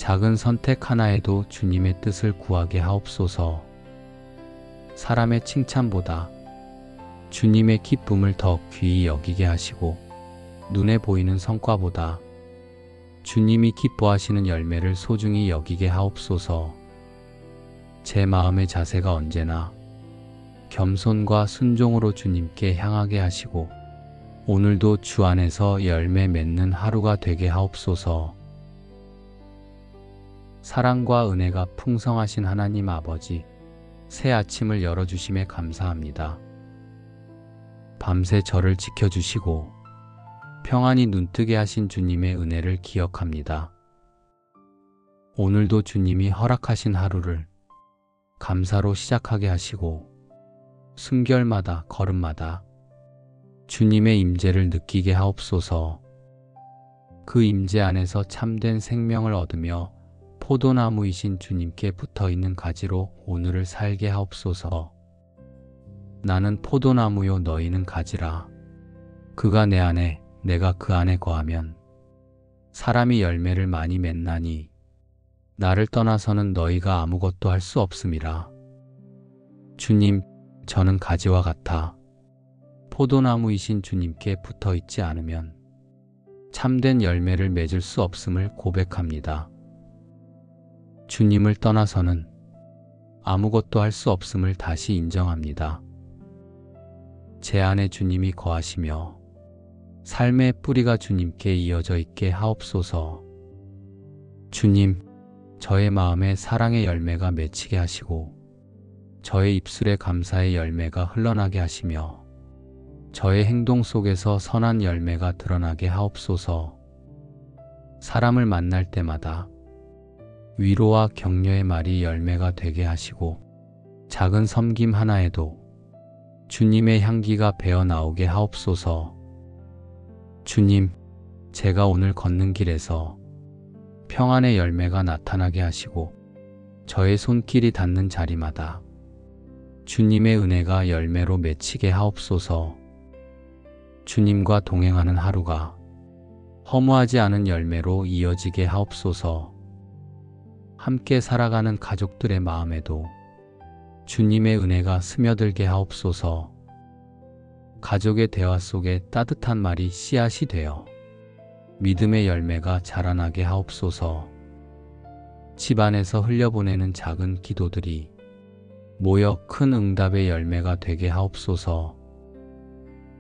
작은 선택 하나에도 주님의 뜻을 구하게 하옵소서. 사람의 칭찬보다 주님의 기쁨을 더 귀히 여기게 하시고 눈에 보이는 성과보다 주님이 기뻐하시는 열매를 소중히 여기게 하옵소서. 제 마음의 자세가 언제나 겸손과 순종으로 주님께 향하게 하시고 오늘도 주 안에서 열매 맺는 하루가 되게 하옵소서. 사랑과 은혜가 풍성하신 하나님 아버지, 새 아침을 열어주심에 감사합니다. 밤새 저를 지켜주시고 평안히 눈뜨게 하신 주님의 은혜를 기억합니다. 오늘도 주님이 허락하신 하루를 감사로 시작하게 하시고 숨결마다 걸음마다 주님의 임재를 느끼게 하옵소서. 그 임재 안에서 참된 생명을 얻으며 포도나무이신 주님께 붙어있는 가지로 오늘을 살게 하옵소서. 나는 포도나무요 너희는 가지라. 그가 내 안에 내가 그 안에 거하면 사람이 열매를 많이 맺나니 나를 떠나서는 너희가 아무것도 할 수 없음이라. 주님, 저는 가지와 같아 포도나무이신 주님께 붙어 있지 않으면 참된 열매를 맺을 수 없음을 고백합니다. 주님을 떠나서는 아무것도 할 수 없음을 다시 인정합니다. 제 안에 주님이 거하시며 삶의 뿌리가 주님께 이어져 있게 하옵소서. 주님, 저의 마음에 사랑의 열매가 맺히게 하시고 저의 입술에 감사의 열매가 흘러나게 하시며 저의 행동 속에서 선한 열매가 드러나게 하옵소서. 사람을 만날 때마다 위로와 격려의 말이 열매가 되게 하시고 작은 섬김 하나에도 주님의 향기가 배어 나오게 하옵소서. 주님, 제가 오늘 걷는 길에서 평안의 열매가 나타나게 하시고 저의 손길이 닿는 자리마다 주님의 은혜가 열매로 맺히게 하옵소서. 주님과 동행하는 하루가 허무하지 않은 열매로 이어지게 하옵소서. 함께 살아가는 가족들의 마음에도 주님의 은혜가 스며들게 하옵소서. 가족의 대화 속에 따뜻한 말이 씨앗이 되어 믿음의 열매가 자라나게 하옵소서. 집안에서 흘려보내는 작은 기도들이 모여 큰 응답의 열매가 되게 하옵소서.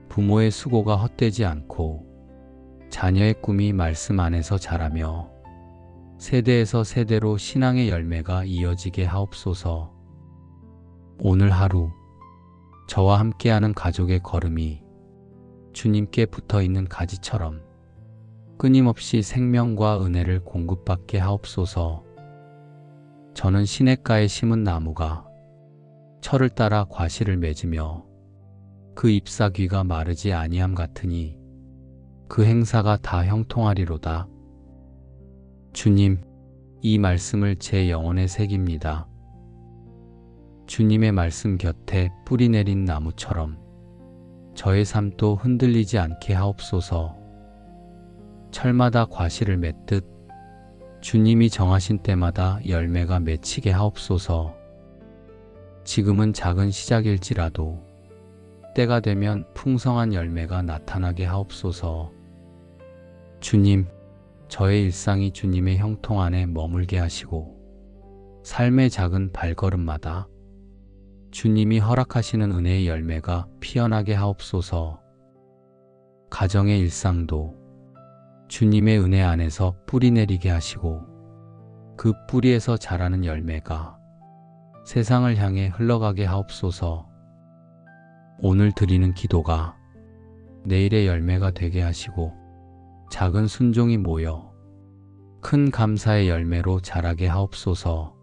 부모의 수고가 헛되지 않고 자녀의 꿈이 말씀 안에서 자라며 세대에서 세대로 신앙의 열매가 이어지게 하옵소서. 오늘 하루 저와 함께하는 가족의 걸음이 주님께 붙어있는 가지처럼 끊임없이 생명과 은혜를 공급받게 하옵소서. 저는 시냇가에 심은 나무가 철을 따라 과실을 맺으며 그 잎사귀가 마르지 아니함 같으니 그 행사가 다 형통하리로다. 주님, 이 말씀을 제 영혼에 새깁니다. 주님의 말씀 곁에 뿌리 내린 나무처럼 저의 삶도 흔들리지 않게 하옵소서. 철마다 과실을 맺듯 주님이 정하신 때마다 열매가 맺히게 하옵소서. 지금은 작은 시작일지라도 때가 되면 풍성한 열매가 나타나게 하옵소서. 주님, 저의 일상이 주님의 형통 안에 머물게 하시고 삶의 작은 발걸음마다 주님이 허락하시는 은혜의 열매가 피어나게 하옵소서. 가정의 일상도 주님의 은혜 안에서 뿌리 내리게 하시고 그 뿌리에서 자라는 열매가 세상을 향해 흘러가게 하옵소서. 오늘 드리는 기도가 내일의 열매가 되게 하시고 작은 순종이 모여 큰 감사의 열매로 자라게 하옵소서.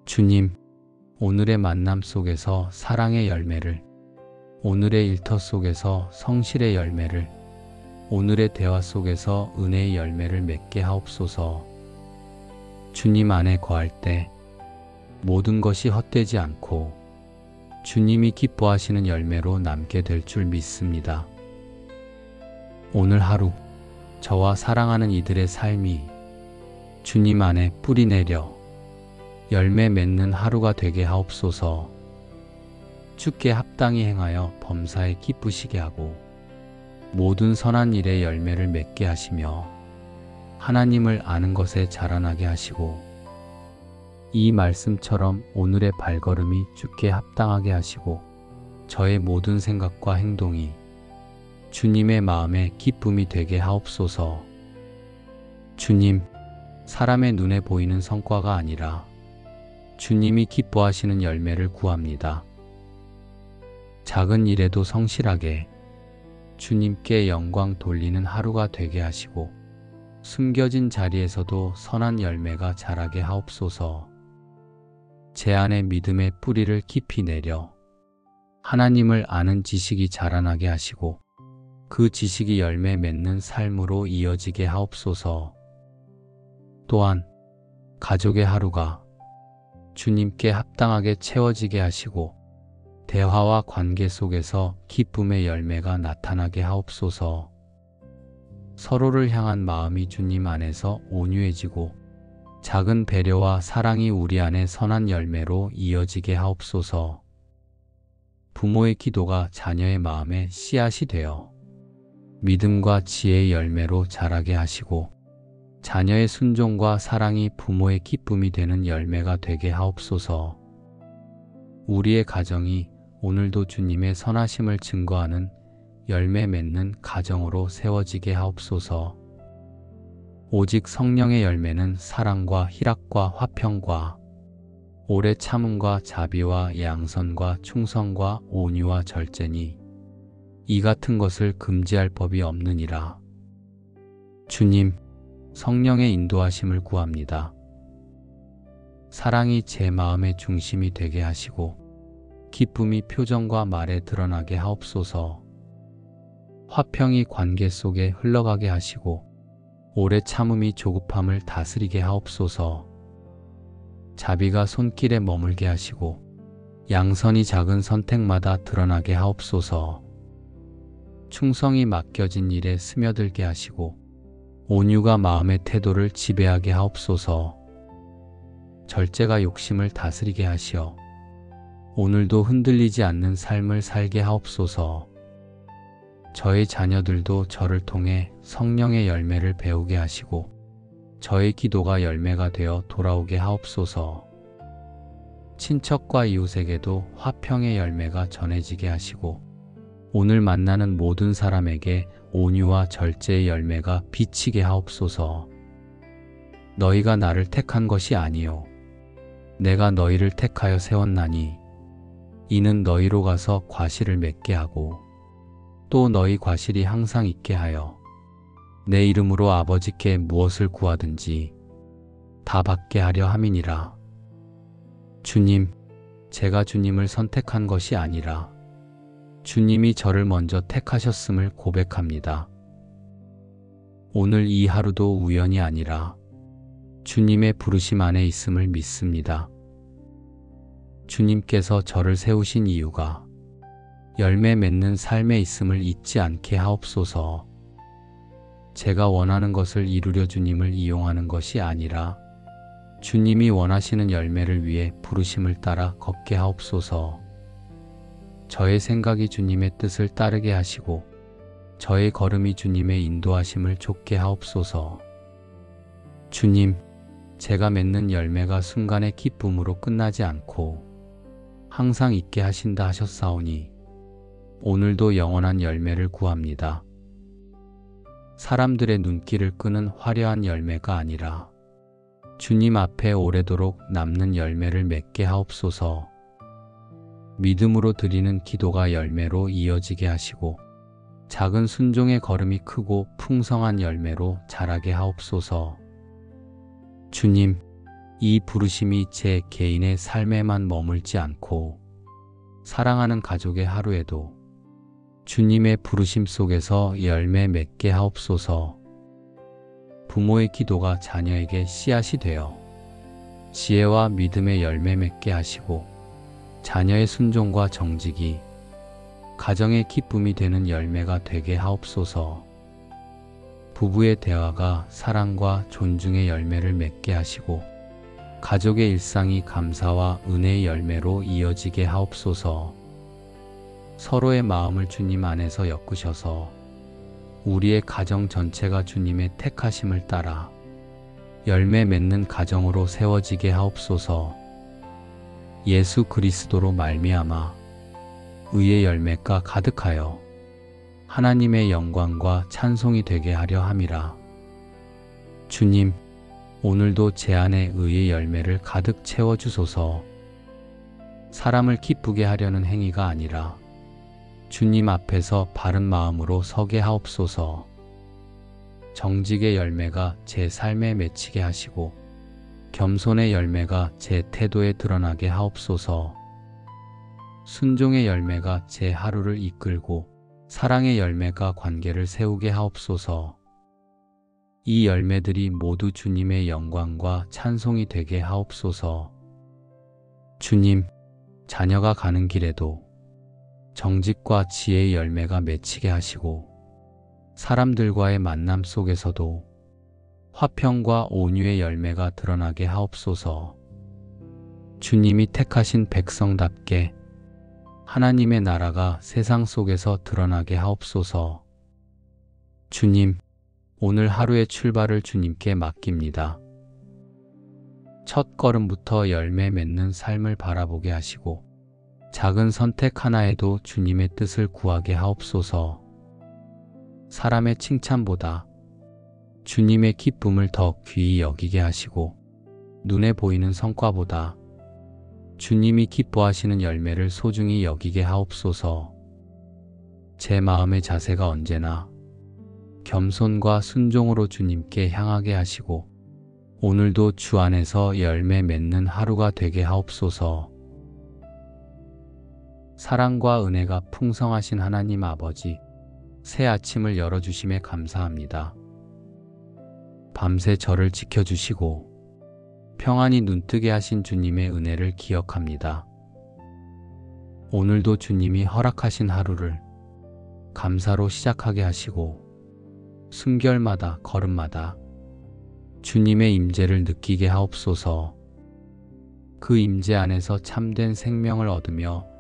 주님, 오늘의 만남 속에서 사랑의 열매를, 오늘의 일터 속에서 성실의 열매를, 오늘의 대화 속에서 은혜의 열매를 맺게 하옵소서. 주님 안에 거할 때 모든 것이 헛되지 않고 주님이 기뻐하시는 열매로 남게 될 줄 믿습니다. 오늘 하루 저와 사랑하는 이들의 삶이 주님 안에 뿌리 내려 열매 맺는 하루가 되게 하옵소서. 주께 합당히 행하여 범사에 기쁘시게 하고 모든 선한 일에 열매를 맺게 하시며 하나님을 아는 것에 자라나게 하시고 이 말씀처럼 오늘의 발걸음이 주께 합당하게 하시고 저의 모든 생각과 행동이 주님의 마음에 기쁨이 되게 하옵소서. 주님, 사람의 눈에 보이는 성과가 아니라 주님이 기뻐하시는 열매를 구합니다. 작은 일에도 성실하게, 주님께 영광 돌리는 하루가 되게 하시고 숨겨진 자리에서도 선한 열매가 자라게 하옵소서. 제 안에 믿음의 뿌리를 깊이 내려 하나님을 아는 지식이 자라나게 하시고 그 지식이 열매 맺는 삶으로 이어지게 하옵소서. 또한 가족의 하루가 주님께 합당하게 채워지게 하시고 대화와 관계 속에서 기쁨의 열매가 나타나게 하옵소서. 서로를 향한 마음이 주님 안에서 온유해지고 작은 배려와 사랑이 우리 안에 선한 열매로 이어지게 하옵소서. 부모의 기도가 자녀의 마음에 씨앗이 되어 믿음과 지혜의 열매로 자라게 하시고 자녀의 순종과 사랑이 부모의 기쁨이 되는 열매가 되게 하옵소서. 우리의 가정이 오늘도 주님의 선하심을 증거하는 열매 맺는 가정으로 세워지게 하옵소서. 오직 성령의 열매는 사랑과 희락과 화평과 오래 참음과 자비와 양선과 충성과 온유와 절제니 이 같은 것을 금지할 법이 없느니라. 주님, 성령의 인도하심을 구합니다. 사랑이 제 마음의 중심이 되게 하시고 기쁨이 표정과 말에 드러나게 하옵소서. 화평이 관계 속에 흘러가게 하시고 오래 참음이 조급함을 다스리게 하옵소서. 자비가 손길에 머물게 하시고 양선이 작은 선택마다 드러나게 하옵소서. 충성이 맡겨진 일에 스며들게 하시고 온유가 마음의 태도를 지배하게 하옵소서. 절제가 욕심을 다스리게 하시어 오늘도 흔들리지 않는 삶을 살게 하옵소서. 저의 자녀들도 저를 통해 성령의 열매를 배우게 하시고 저의 기도가 열매가 되어 돌아오게 하옵소서. 친척과 이웃에게도 화평의 열매가 전해지게 하시고 오늘 만나는 모든 사람에게 온유와 절제의 열매가 비치게 하옵소서. 너희가 나를 택한 것이 아니요 내가 너희를 택하여 세웠나니 이는 너희로 가서 과실을 맺게 하고 또 너희 과실이 항상 있게 하여 내 이름으로 아버지께 무엇을 구하든지 다 받게 하려 함이니라. 주님, 제가 주님을 선택한 것이 아니라 주님이 저를 먼저 택하셨음을 고백합니다. 오늘 이 하루도 우연이 아니라 주님의 부르심 안에 있음을 믿습니다. 주님께서 저를 세우신 이유가 열매 맺는 삶에 있음을 잊지 않게 하옵소서. 제가 원하는 것을 이루려 주님을 이용하는 것이 아니라 주님이 원하시는 열매를 위해 부르심을 따라 걷게 하옵소서. 저의 생각이 주님의 뜻을 따르게 하시고 저의 걸음이 주님의 인도하심을 좇게 하옵소서. 주님, 제가 맺는 열매가 순간의 기쁨으로 끝나지 않고 항상 있게 하신다 하셨사오니 오늘도 영원한 열매를 구합니다. 사람들의 눈길을 끄는 화려한 열매가 아니라 주님 앞에 오래도록 남는 열매를 맺게 하옵소서. 믿음으로 드리는 기도가 열매로 이어지게 하시고 작은 순종의 걸음이 크고 풍성한 열매로 자라게 하옵소서. 주님, 이 부르심이 제 개인의 삶에만 머물지 않고 사랑하는 가족의 하루에도 주님의 부르심 속에서 열매 맺게 하옵소서. 부모의 기도가 자녀에게 씨앗이 되어 지혜와 믿음의 열매 맺게 하시고 자녀의 순종과 정직이 가정의 기쁨이 되는 열매가 되게 하옵소서. 부부의 대화가 사랑과 존중의 열매를 맺게 하시고 가족의 일상이 감사와 은혜의 열매로 이어지게 하옵소서. 서로의 마음을 주님 안에서 엮으셔서 우리의 가정 전체가 주님의 택하심을 따라 열매 맺는 가정으로 세워지게 하옵소서. 예수 그리스도로 말미암아 의의 열매가 가득하여 하나님의 영광과 찬송이 되게 하려 함이라. 주님, 오늘도 제 안에 의의 열매를 가득 채워주소서. 사람을 기쁘게 하려는 행위가 아니라 주님 앞에서 바른 마음으로 서게 하옵소서. 정직의 열매가 제 삶에 맺히게 하시고 겸손의 열매가 제 태도에 드러나게 하옵소서. 순종의 열매가 제 하루를 이끌고 사랑의 열매가 관계를 세우게 하옵소서. 이 열매들이 모두 주님의 영광과 찬송이 되게 하옵소서. 주님, 자녀가 가는 길에도 정직과 지혜의 열매가 맺히게 하시고 사람들과의 만남 속에서도 화평과 온유의 열매가 드러나게 하옵소서. 주님이 택하신 백성답게 하나님의 나라가 세상 속에서 드러나게 하옵소서. 주님, 오늘 하루의 출발을 주님께 맡깁니다. 첫 걸음부터 열매 맺는 삶을 바라보게 하시고 작은 선택 하나에도 주님의 뜻을 구하게 하옵소서. 사람의 칭찬보다 주님의 기쁨을 더 귀히 여기게 하시고 눈에 보이는 성과보다 주님이 기뻐하시는 열매를 소중히 여기게 하옵소서. 제 마음의 자세가 언제나 겸손과 순종으로 주님께 향하게 하시고 오늘도 주 안에서 열매 맺는 하루가 되게 하옵소서. 사랑과 은혜가 풍성하신 하나님 아버지, 새 아침을 열어주심에 감사합니다. 밤새 저를 지켜주시고 평안히 눈뜨게 하신 주님의 은혜를 기억합니다. 오늘도 주님이 허락하신 하루를 감사로 시작하게 하시고 순결마다 걸음마다 주님의 임재를 느끼게 하옵소서. 그 임재 안에서 참된 생명을 얻으며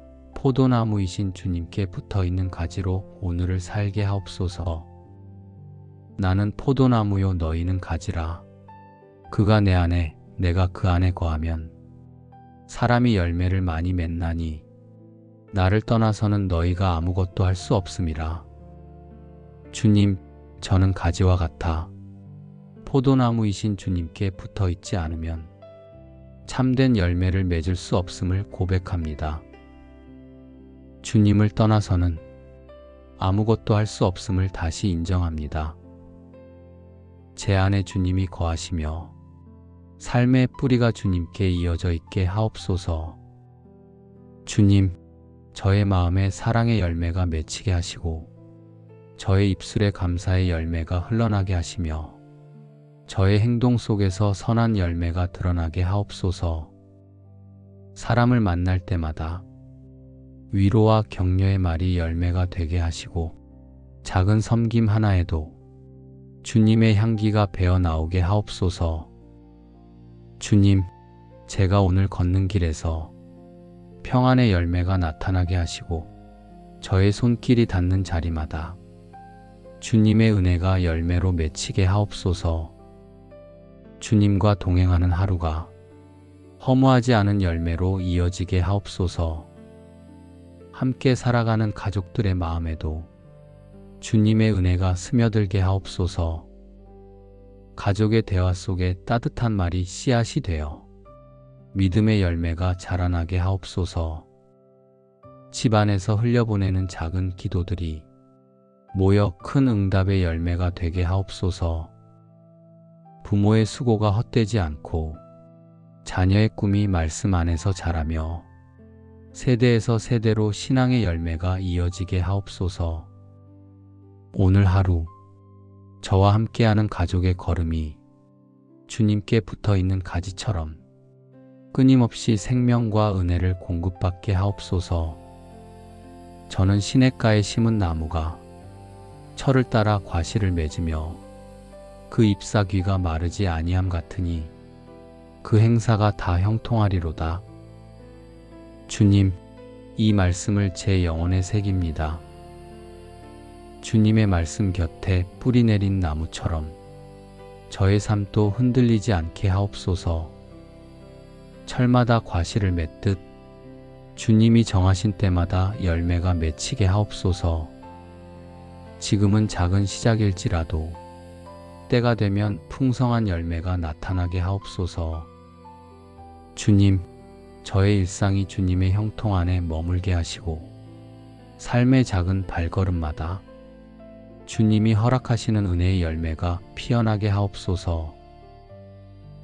포도나무이신 주님께 붙어있는 가지로 오늘을 살게 하옵소서. 나는 포도나무요 너희는 가지라. 그가 내 안에 내가 그 안에 거하면 사람이 열매를 많이 맺나니 나를 떠나서는 너희가 아무것도 할 수 없음이라. 주님, 저는 가지와 같아 포도나무이신 주님께 붙어있지 않으면 참된 열매를 맺을 수 없음을 고백합니다. 주님을 떠나서는 아무것도 할 수 없음을 다시 인정합니다. 제 안에 주님이 거하시며 삶의 뿌리가 주님께 이어져 있게 하옵소서. 주님, 저의 마음에 사랑의 열매가 맺히게 하시고 저의 입술에 감사의 열매가 흘러나게 하시며 저의 행동 속에서 선한 열매가 드러나게 하옵소서. 사람을 만날 때마다 위로와 격려의 말이 열매가 되게 하시고 작은 섬김 하나에도 주님의 향기가 배어 나오게 하옵소서. 주님, 제가 오늘 걷는 길에서 평안의 열매가 나타나게 하시고 저의 손길이 닿는 자리마다 주님의 은혜가 열매로 맺히게 하옵소서. 주님과 동행하는 하루가 허무하지 않은 열매로 이어지게 하옵소서. 함께 살아가는 가족들의 마음에도 주님의 은혜가 스며들게 하옵소서. 가족의 대화 속에 따뜻한 말이 씨앗이 되어 믿음의 열매가 자라나게 하옵소서. 집안에서 흘려보내는 작은 기도들이 모여 큰 응답의 열매가 되게 하옵소서. 부모의 수고가 헛되지 않고 자녀의 꿈이 말씀 안에서 자라며 세대에서 세대로 신앙의 열매가 이어지게 하옵소서. 오늘 하루 저와 함께하는 가족의 걸음이 주님께 붙어있는 가지처럼 끊임없이 생명과 은혜를 공급받게 하옵소서. 저는 시냇가에 심은 나무가 철을 따라 과실을 맺으며 그 잎사귀가 마르지 아니함 같으니 그 행사가 다 형통하리로다. 주님, 이 말씀을 제 영혼에 새깁니다. 주님의 말씀 곁에 뿌리 내린 나무처럼 저의 삶도 흔들리지 않게 하옵소서. 철마다 과실을 맺듯 주님이 정하신 때마다 열매가 맺히게 하옵소서. 지금은 작은 시작일지라도 때가 되면 풍성한 열매가 나타나게 하옵소서. 주님, 저의 일상이 주님의 형통 안에 머물게 하시고 삶의 작은 발걸음마다 주님이 허락하시는 은혜의 열매가 피어나게 하옵소서.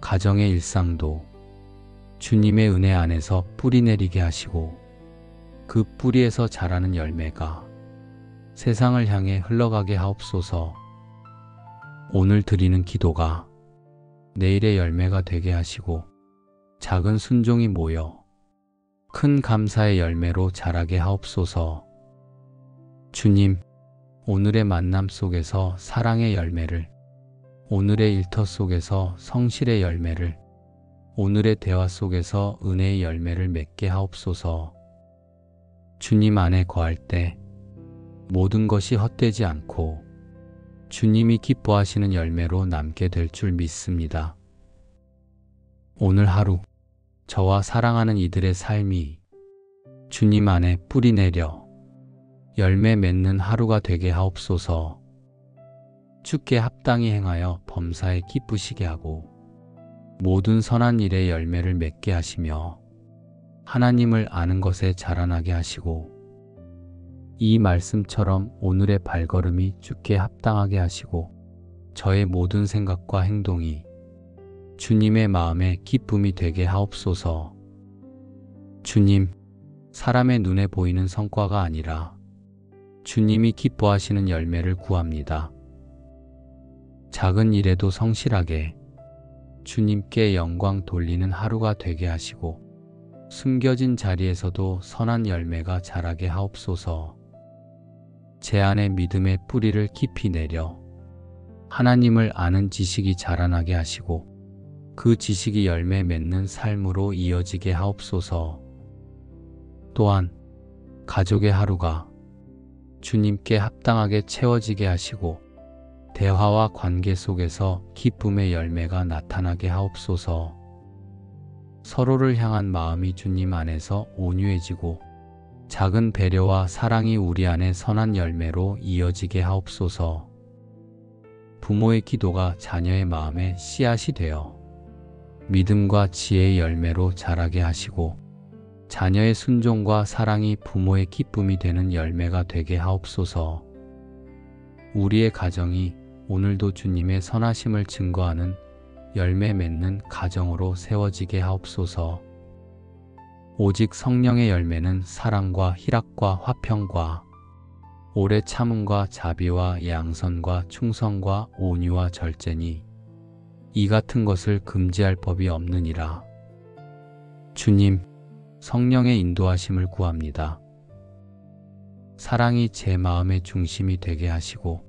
가정의 일상도 주님의 은혜 안에서 뿌리 내리게 하시고 그 뿌리에서 자라는 열매가 세상을 향해 흘러가게 하옵소서. 오늘 드리는 기도가 내일의 열매가 되게 하시고 작은 순종이 모여 큰 감사의 열매로 자라게 하옵소서. 주님, 오늘의 만남 속에서 사랑의 열매를, 오늘의 일터 속에서 성실의 열매를, 오늘의 대화 속에서 은혜의 열매를 맺게 하옵소서. 주님 안에 거할 때 모든 것이 헛되지 않고 주님이 기뻐하시는 열매로 남게 될 줄 믿습니다. 오늘 하루 저와 사랑하는 이들의 삶이 주님 안에 뿌리 내려 열매 맺는 하루가 되게 하옵소서. 주께 합당히 행하여 범사에 기쁘시게 하고 모든 선한 일의 열매를 맺게 하시며 하나님을 아는 것에 자라나게 하시고 이 말씀처럼 오늘의 발걸음이 주께 합당하게 하시고 저의 모든 생각과 행동이 주님의 마음에 기쁨이 되게 하옵소서. 주님, 사람의 눈에 보이는 성과가 아니라 주님이 기뻐하시는 열매를 구합니다. 작은 일에도 성실하게 주님께 영광 돌리는 하루가 되게 하시고 숨겨진 자리에서도 선한 열매가 자라게 하옵소서. 제 안에 믿음의 뿌리를 깊이 내려 하나님을 아는 지식이 자라나게 하시고 그 지식이 열매 맺는 삶으로 이어지게 하옵소서. 또한 가족의 하루가 주님께 합당하게 채워지게 하시고 대화와 관계 속에서 기쁨의 열매가 나타나게 하옵소서. 서로를 향한 마음이 주님 안에서 온유해지고 작은 배려와 사랑이 우리 안에 선한 열매로 이어지게 하옵소서. 부모의 기도가 자녀의 마음에 씨앗이 되어 믿음과 지혜의 열매로 자라게 하시고 자녀의 순종과 사랑이 부모의 기쁨이 되는 열매가 되게 하옵소서. 우리의 가정이 오늘도 주님의 선하심을 증거하는 열매 맺는 가정으로 세워지게 하옵소서. 오직 성령의 열매는 사랑과 희락과 화평과 오래 참음과 자비와 양선과 충성과 온유와 절제니 이 같은 것을 금지할 법이 없느니라. 주님, 성령의 인도하심을 구합니다. 사랑이 제 마음의 중심이 되게 하시고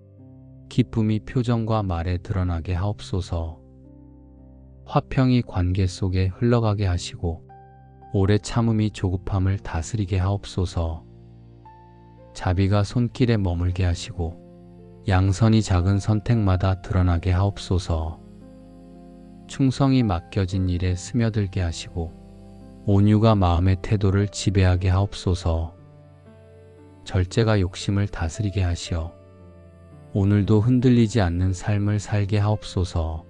기쁨이 표정과 말에 드러나게 하옵소서. 화평이 관계 속에 흘러가게 하시고 오래 참음이 조급함을 다스리게 하옵소서. 자비가 손길에 머물게 하시고 양선이 작은 선택마다 드러나게 하옵소서. 충성이 맡겨진 일에 스며들게 하시고 온유가 마음의 태도를 지배하게 하옵소서. 절제가 욕심을 다스리게 하시어 오늘도 흔들리지 않는 삶을 살게 하옵소서.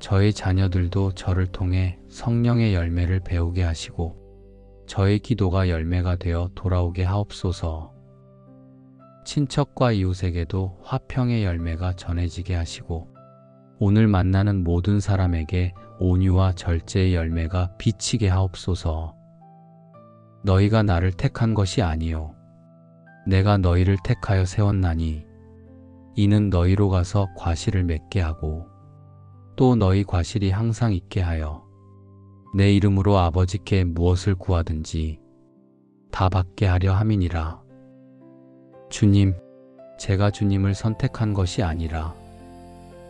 저의 자녀들도 저를 통해 성령의 열매를 배우게 하시고 저의 기도가 열매가 되어 돌아오게 하옵소서. 친척과 이웃에게도 화평의 열매가 전해지게 하시고 오늘 만나는 모든 사람에게 온유와 절제의 열매가 비치게 하옵소서. 너희가 나를 택한 것이 아니요 내가 너희를 택하여 세웠나니 이는 너희로 가서 과실을 맺게 하고 또 너희 과실이 항상 있게 하여 내 이름으로 아버지께 무엇을 구하든지 다 받게 하려 함이니라. 주님, 제가 주님을 선택한 것이 아니라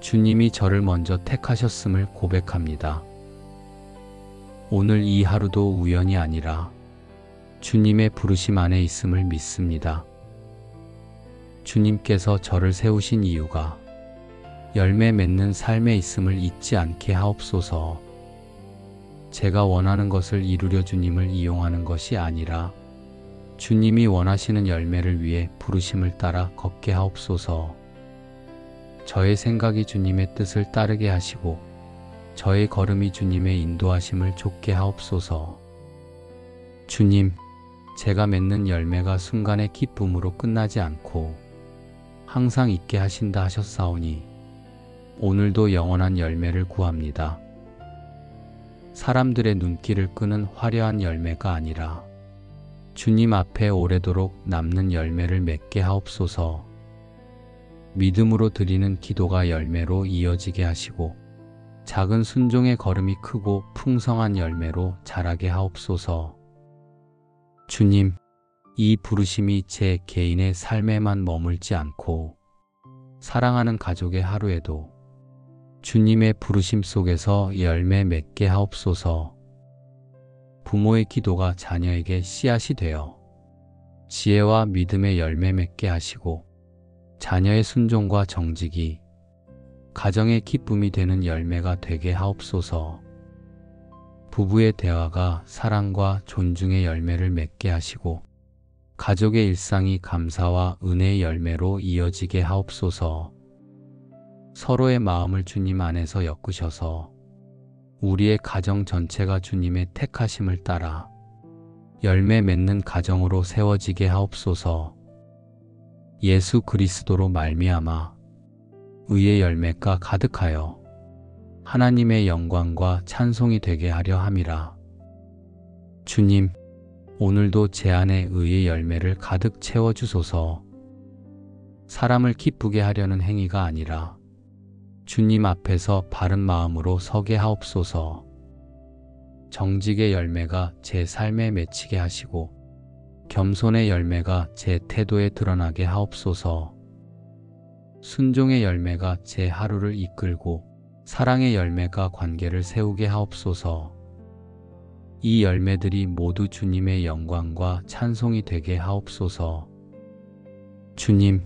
주님이 저를 먼저 택하셨음을 고백합니다. 오늘 이 하루도 우연이 아니라 주님의 부르심 안에 있음을 믿습니다. 주님께서 저를 세우신 이유가 열매 맺는 삶에 있음을 잊지 않게 하옵소서. 제가 원하는 것을 이루려 주님을 이용하는 것이 아니라 주님이 원하시는 열매를 위해 부르심을 따라 걷게 하옵소서. 저의 생각이 주님의 뜻을 따르게 하시고 저의 걸음이 주님의 인도하심을 좇게 하옵소서. 주님, 제가 맺는 열매가 순간의 기쁨으로 끝나지 않고 항상 있게 하신다 하셨사오니 오늘도 영원한 열매를 구합니다. 사람들의 눈길을 끄는 화려한 열매가 아니라 주님 앞에 오래도록 남는 열매를 맺게 하옵소서. 믿음으로 드리는 기도가 열매로 이어지게 하시고 작은 순종의 걸음이 크고 풍성한 열매로 자라게 하옵소서. 주님, 이 부르심이 제 개인의 삶에만 머물지 않고 사랑하는 가족의 하루에도 주님의 부르심 속에서 열매 맺게 하옵소서. 부모의 기도가 자녀에게 씨앗이 되어 지혜와 믿음의 열매 맺게 하시고 자녀의 순종과 정직이 가정의 기쁨이 되는 열매가 되게 하옵소서. 부부의 대화가 사랑과 존중의 열매를 맺게 하시고 가족의 일상이 감사와 은혜의 열매로 이어지게 하옵소서. 서로의 마음을 주님 안에서 엮으셔서 우리의 가정 전체가 주님의 택하심을 따라 열매 맺는 가정으로 세워지게 하옵소서. 예수 그리스도로 말미암아 의의 열매가 가득하여 하나님의 영광과 찬송이 되게 하려 함이라. 주님, 오늘도 제 안에 의의 열매를 가득 채워주소서. 사람을 기쁘게 하려는 행위가 아니라 주님 앞에서 바른 마음으로 서게 하옵소서. 정직의 열매가 제 삶에 맺히게 하시고 겸손의 열매가 제 태도에 드러나게 하옵소서. 순종의 열매가 제 하루를 이끌고 사랑의 열매가 관계를 세우게 하옵소서. 이 열매들이 모두 주님의 영광과 찬송이 되게 하옵소서. 주님,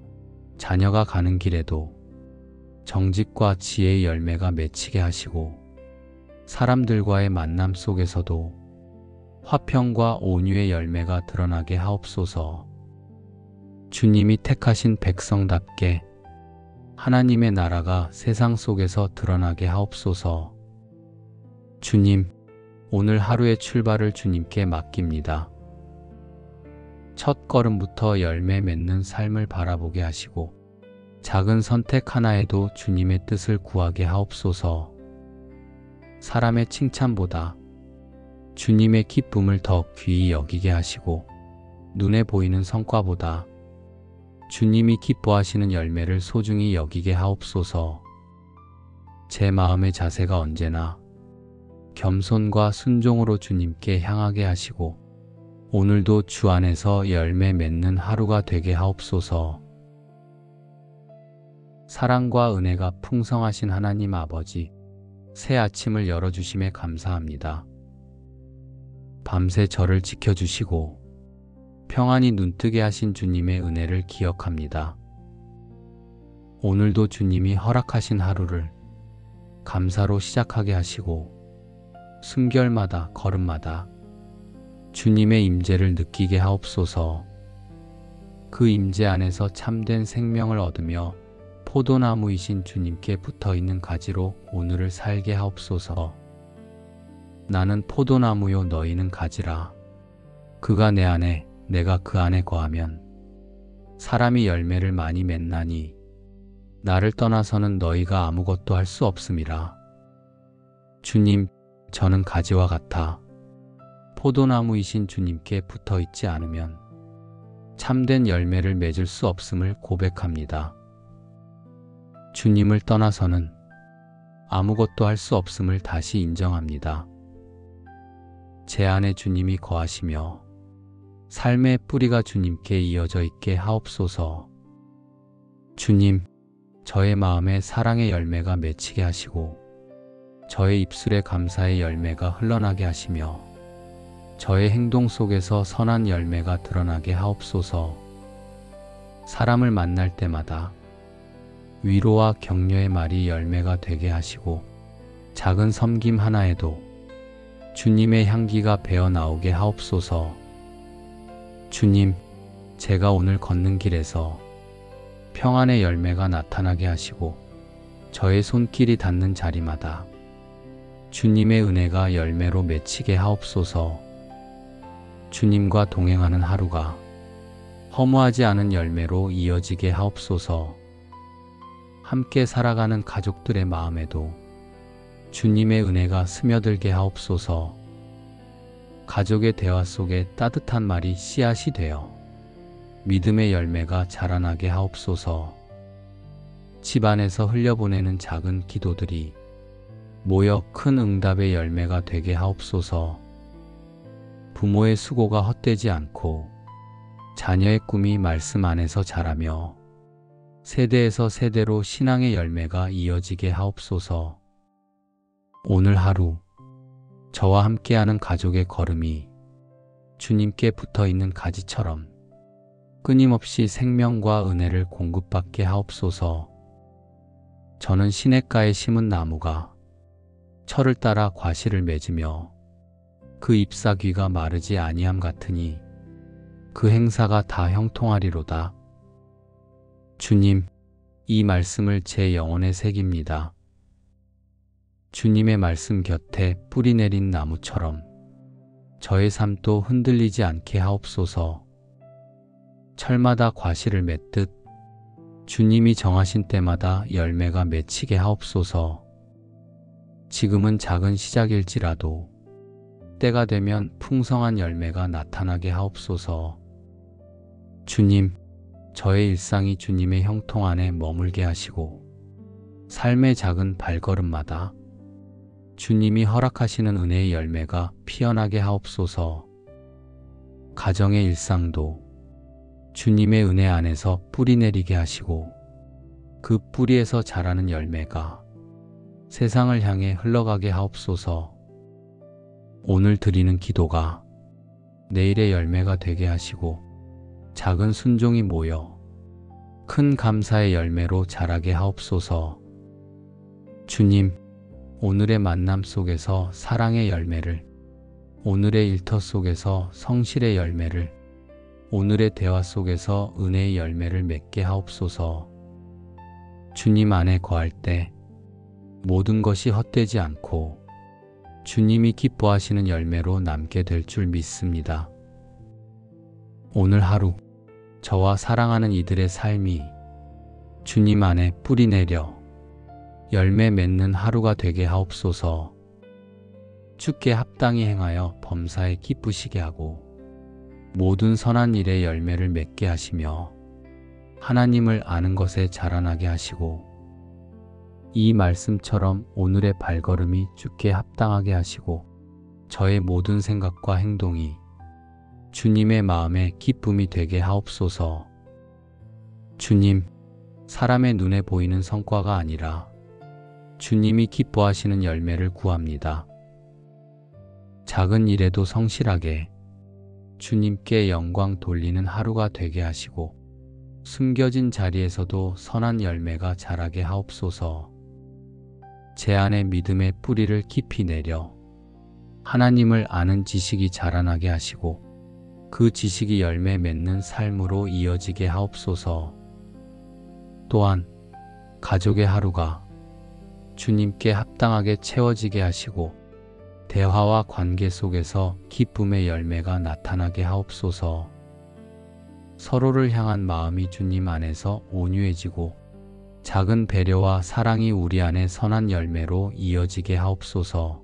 자녀가 가는 길에도 정직과 지혜의 열매가 맺히게 하시고 사람들과의 만남 속에서도 화평과 온유의 열매가 드러나게 하옵소서. 주님이 택하신 백성답게 하나님의 나라가 세상 속에서 드러나게 하옵소서. 주님, 오늘 하루의 출발을 주님께 맡깁니다. 첫 걸음부터 열매 맺는 삶을 바라보게 하시고 작은 선택 하나에도 주님의 뜻을 구하게 하옵소서. 사람의 칭찬보다 주님의 기쁨을 더 귀히 여기게 하시고 눈에 보이는 성과보다 주님이 기뻐하시는 열매를 소중히 여기게 하옵소서. 제 마음의 자세가 언제나 겸손과 순종으로 주님께 향하게 하시고 오늘도 주 안에서 열매 맺는 하루가 되게 하옵소서. 사랑과 은혜가 풍성하신 하나님 아버지, 새 아침을 열어주심에 감사합니다. 밤새 저를 지켜주시고 평안히 눈뜨게 하신 주님의 은혜를 기억합니다. 오늘도 주님이 허락하신 하루를 감사로 시작하게 하시고 순결마다 걸음마다 주님의 임재를 느끼게 하옵소서. 그 임재 안에서 참된 생명을 얻으며 포도나무이신 주님께 붙어있는 가지로 오늘을 살게 하옵소서. 나는 포도나무요 너희는 가지라. 그가 내 안에 내가 그 안에 거하면 사람이 열매를 많이 맺나니 나를 떠나서는 너희가 아무것도 할 수 없음이라. 주님, 저는 가지와 같아 포도나무이신 주님께 붙어있지 않으면 참된 열매를 맺을 수 없음을 고백합니다. 주님을 떠나서는 아무것도 할 수 없음을 다시 인정합니다. 제 안에 주님이 거하시며 삶의 뿌리가 주님께 이어져 있게 하옵소서. 주님, 저의 마음에 사랑의 열매가 맺히게 하시고 저의 입술에 감사의 열매가 흘러나게 하시며 저의 행동 속에서 선한 열매가 드러나게 하옵소서. 사람을 만날 때마다 위로와 격려의 말이 열매가 되게 하시고 작은 섬김 하나에도 주님의 향기가 배어 나오게 하옵소서. 주님, 제가 오늘 걷는 길에서 평안의 열매가 나타나게 하시고 저의 손길이 닿는 자리마다 주님의 은혜가 열매로 맺히게 하옵소서. 주님과 동행하는 하루가 허무하지 않은 열매로 이어지게 하옵소서. 함께 살아가는 가족들의 마음에도 주님의 은혜가 스며들게 하옵소서. 가족의 대화 속에 따뜻한 말이 씨앗이 되어 믿음의 열매가 자라나게 하옵소서. 집안에서 흘려보내는 작은 기도들이 모여 큰 응답의 열매가 되게 하옵소서. 부모의 수고가 헛되지 않고 자녀의 꿈이 말씀 안에서 자라며 세대에서 세대로 신앙의 열매가 이어지게 하옵소서. 오늘 하루 저와 함께하는 가족의 걸음이 주님께 붙어있는 가지처럼 끊임없이 생명과 은혜를 공급받게 하옵소서. 저는 시냇가에 심은 나무가 철을 따라 과실을 맺으며 그 잎사귀가 마르지 아니함 같으니 그 행사가 다 형통하리로다. 주님, 이 말씀을 제 영혼에 새깁니다. 주님의 말씀 곁에 뿌리 내린 나무처럼 저의 삶도 흔들리지 않게 하옵소서. 철마다 과실을 맺듯 주님이 정하신 때마다 열매가 맺히게 하옵소서. 지금은 작은 시작일지라도 때가 되면 풍성한 열매가 나타나게 하옵소서. 주님, 저의 일상이 주님의 형통 안에 머물게 하시고 삶의 작은 발걸음마다 주님이 허락하시는 은혜의 열매가 피어나게 하옵소서. 가정의 일상도 주님의 은혜 안에서 뿌리 내리게 하시고 그 뿌리에서 자라는 열매가 세상을 향해 흘러가게 하옵소서. 오늘 드리는 기도가 내일의 열매가 되게 하시고 작은 순종이 모여 큰 감사의 열매로 자라게 하옵소서. 주님, 오늘의 만남 속에서 사랑의 열매를, 오늘의 일터 속에서 성실의 열매를, 오늘의 대화 속에서 은혜의 열매를 맺게 하옵소서. 주님 안에 거할 때 모든 것이 헛되지 않고 주님이 기뻐하시는 열매로 남게 될 줄 믿습니다. 오늘 하루 저와 사랑하는 이들의 삶이 주님 안에 뿌리 내려 열매 맺는 하루가 되게 하옵소서. 주께 합당히 행하여 범사에 기쁘시게 하고 모든 선한 일에 열매를 맺게 하시며 하나님을 아는 것에 자라나게 하시고 이 말씀처럼 오늘의 발걸음이 주께 합당하게 하시고 저의 모든 생각과 행동이 주님의 마음에 기쁨이 되게 하옵소서. 주님, 사람의 눈에 보이는 성과가 아니라 주님이 기뻐하시는 열매를 구합니다. 작은 일에도 성실하게 주님께 영광 돌리는 하루가 되게 하시고 숨겨진 자리에서도 선한 열매가 자라게 하옵소서. 제 안에 믿음의 뿌리를 깊이 내려 하나님을 아는 지식이 자라나게 하시고 그 지식이 열매 맺는 삶으로 이어지게 하옵소서. 또한 가족의 하루가 주님께 합당하게 채워지게 하시고 대화와 관계 속에서 기쁨의 열매가 나타나게 하옵소서. 서로를 향한 마음이 주님 안에서 온유해지고 작은 배려와 사랑이 우리 안에 선한 열매로 이어지게 하옵소서.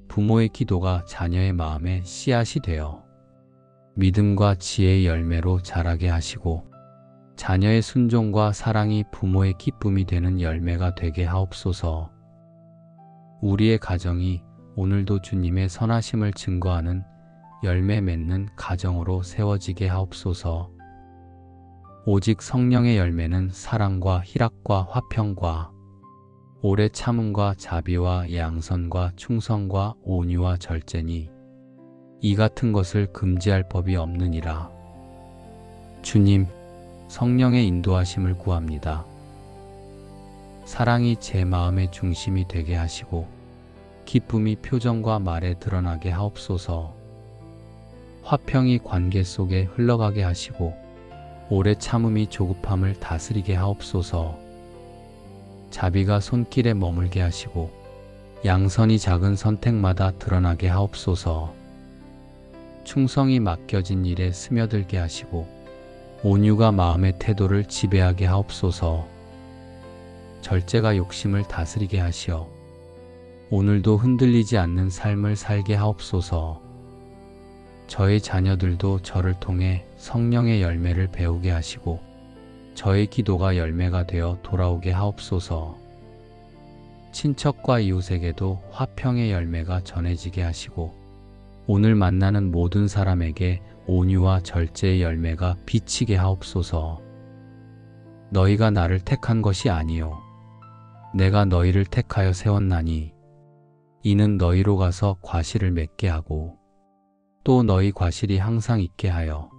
부모의 기도가 자녀의 마음에 씨앗이 되어 믿음과 지혜의 열매로 자라게 하시고 자녀의 순종과 사랑이 부모의 기쁨이 되는 열매가 되게 하옵소서. 우리의 가정이 오늘도 주님의 선하심을 증거하는 열매 맺는 가정으로 세워지게 하옵소서. 오직 성령의 열매는 사랑과 희락과 화평과 오래 참음과 자비와 양선과 충성과 온유와 절제니 이 같은 것을 금지할 법이 없느니라. 주님, 성령의 인도하심을 구합니다. 사랑이 제 마음의 중심이 되게 하시고 기쁨이 표정과 말에 드러나게 하옵소서. 화평이 관계 속에 흘러가게 하시고 오래 참음이 조급함을 다스리게 하옵소서. 자비가 손길에 머물게 하시고 양선이 작은 선택마다 드러나게 하옵소서. 충성이 맡겨진 일에 스며들게 하시고 온유가 마음의 태도를 지배하게 하옵소서. 절제가 욕심을 다스리게 하시어 오늘도 흔들리지 않는 삶을 살게 하옵소서. 저의 자녀들도 저를 통해 성령의 열매를 배우게 하시고 저의 기도가 열매가 되어 돌아오게 하옵소서. 친척과 이웃에게도 화평의 열매가 전해지게 하시고 오늘 만나는 모든 사람에게 온유와 절제의 열매가 비치게 하옵소서. 너희가 나를 택한 것이 아니요 내가 너희를 택하여 세웠나니 이는 너희로 가서 과실을 맺게 하고 또 너희 과실이 항상 있게 하여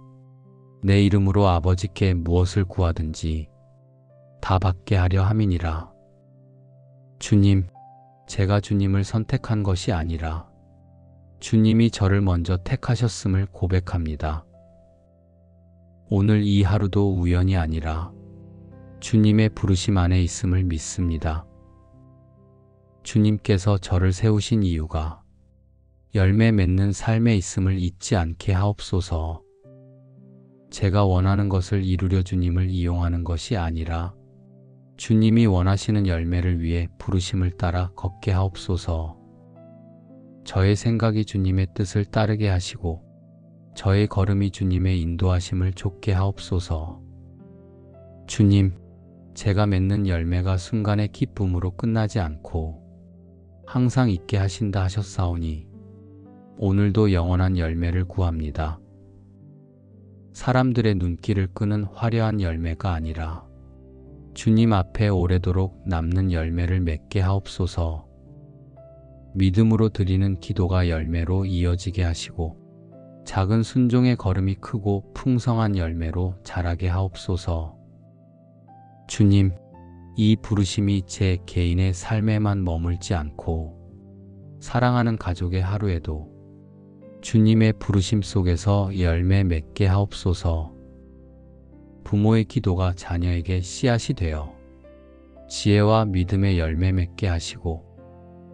내 이름으로 아버지께 무엇을 구하든지 다 받게 하려 함이니라. 주님, 제가 주님을 선택한 것이 아니라 주님이 저를 먼저 택하셨음을 고백합니다. 오늘 이 하루도 우연이 아니라 주님의 부르심 안에 있음을 믿습니다. 주님께서 저를 세우신 이유가 열매 맺는 삶에 있음을 잊지 않게 하옵소서. 제가 원하는 것을 이루려 주님을 이용하는 것이 아니라 주님이 원하시는 열매를 위해 부르심을 따라 걷게 하옵소서. 저의 생각이 주님의 뜻을 따르게 하시고 저의 걸음이 주님의 인도하심을 좇게 하옵소서. 주님, 제가 맺는 열매가 순간의 기쁨으로 끝나지 않고 항상 있게 하신다 하셨사오니 오늘도 영원한 열매를 구합니다. 사람들의 눈길을 끄는 화려한 열매가 아니라 주님 앞에 오래도록 남는 열매를 맺게 하옵소서. 믿음으로 드리는 기도가 열매로 이어지게 하시고 작은 순종의 걸음이 크고 풍성한 열매로 자라게 하옵소서. 주님, 이 부르심이 제 개인의 삶에만 머물지 않고 사랑하는 가족의 하루에도 주님의 부르심 속에서 열매 맺게 하옵소서. 부모의 기도가 자녀에게 씨앗이 되어 지혜와 믿음의 열매 맺게 하시고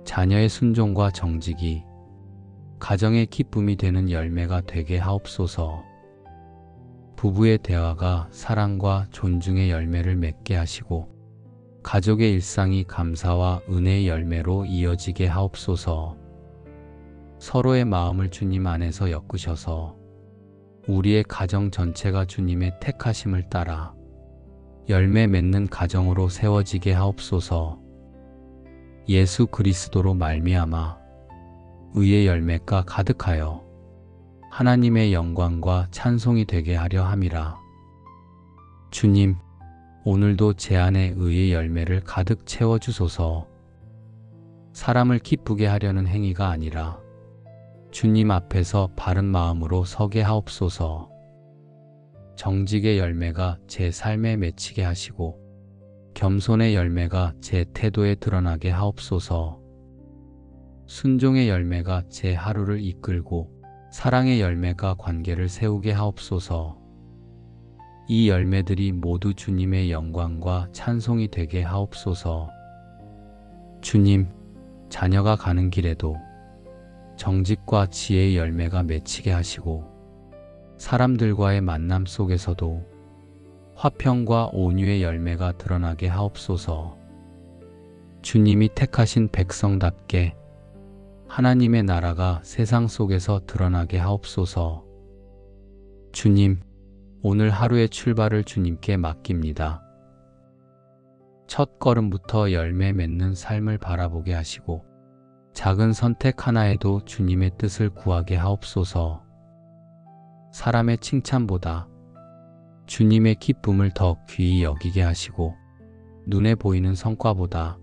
자녀의 순종과 정직이 가정의 기쁨이 되는 열매가 되게 하옵소서. 부부의 대화가 사랑과 존중의 열매를 맺게 하시고 가족의 일상이 감사와 은혜의 열매로 이어지게 하옵소서. 서로의 마음을 주님 안에서 엮으셔서 우리의 가정 전체가 주님의 택하심을 따라 열매 맺는 가정으로 세워지게 하옵소서. 예수 그리스도로 말미암아 의의 열매가 가득하여 하나님의 영광과 찬송이 되게 하려 함이라. 주님, 오늘도 제 안에 의의 열매를 가득 채워주소서. 사람을 기쁘게 하려는 행위가 아니라 주님 앞에서 바른 마음으로 서게 하옵소서. 정직의 열매가 제 삶에 맺히게 하시고 겸손의 열매가 제 태도에 드러나게 하옵소서. 순종의 열매가 제 하루를 이끌고 사랑의 열매가 관계를 세우게 하옵소서. 이 열매들이 모두 주님의 영광과 찬송이 되게 하옵소서. 주님, 자녀가 가는 길에도 정직과 지혜의 열매가 맺히게 하시고 사람들과의 만남 속에서도 화평과 온유의 열매가 드러나게 하옵소서. 주님이 택하신 백성답게 하나님의 나라가 세상 속에서 드러나게 하옵소서. 주님, 오늘 하루의 출발을 주님께 맡깁니다. 첫 걸음부터 열매 맺는 삶을 바라보게 하시고 작은 선택 하나에도 주님의 뜻을 구하게 하옵소서. 사람의 칭찬보다 주님의 기쁨을 더 귀히 여기게 하시고 눈에 보이는 성과보다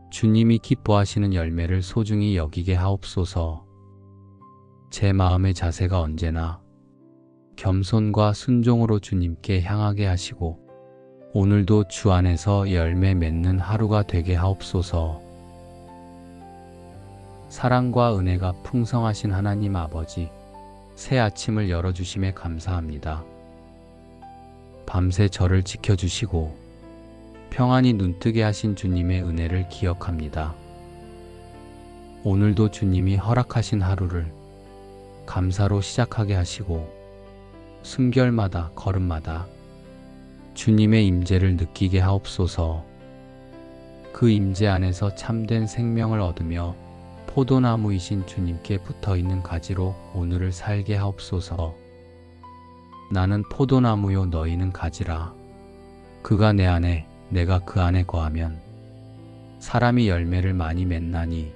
주님이 기뻐하시는 열매를 소중히 여기게 하옵소서. 제 마음의 자세가 언제나 겸손과 순종으로 주님께 향하게 하시고 오늘도 주 안에서 열매 맺는 하루가 되게 하옵소서. 사랑과 은혜가 풍성하신 하나님 아버지, 새 아침을 열어주심에 감사합니다. 밤새 저를 지켜주시고 평안히 눈뜨게 하신 주님의 은혜를 기억합니다. 오늘도 주님이 허락하신 하루를 감사로 시작하게 하시고 숨결마다 걸음마다 주님의 임재를 느끼게 하옵소서. 그 임재 안에서 참된 생명을 얻으며 포도나무이신 주님께 붙어있는 가지로 오늘을 살게 하옵소서. 나는 포도나무요 너희는 가지라. 그가 내 안에 내가 그 안에 거하면 사람이 열매를 많이 맺나니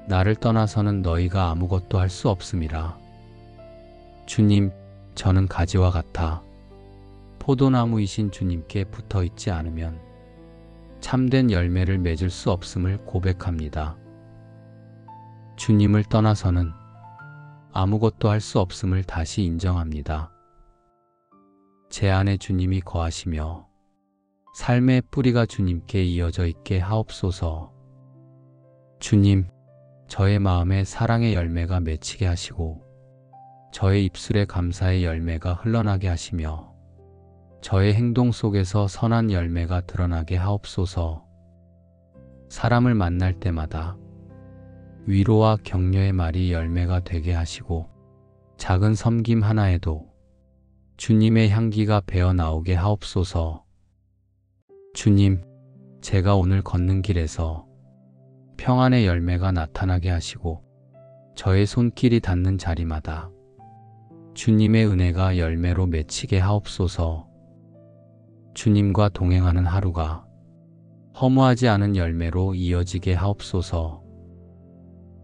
나를 떠나서는 너희가 아무것도 할 수 없음이라. 주님, 저는 가지와 같아 포도나무이신 주님께 붙어있지 않으면 참된 열매를 맺을 수 없음을 고백합니다. 주님을 떠나서는 아무것도 할 수 없음을 다시 인정합니다. 제 안에 주님이 거하시며 삶의 뿌리가 주님께 이어져 있게 하옵소서. 주님, 저의 마음에 사랑의 열매가 맺히게 하시고 저의 입술에 감사의 열매가 흘러나게 하시며 저의 행동 속에서 선한 열매가 드러나게 하옵소서. 사람을 만날 때마다 위로와 격려의 말이 열매가 되게 하시고 작은 섬김 하나에도 주님의 향기가 배어 나오게 하옵소서. 주님, 제가 오늘 걷는 길에서 평안의 열매가 나타나게 하시고 저의 손길이 닿는 자리마다 주님의 은혜가 열매로 맺히게 하옵소서. 주님과 동행하는 하루가 허무하지 않은 열매로 이어지게 하옵소서.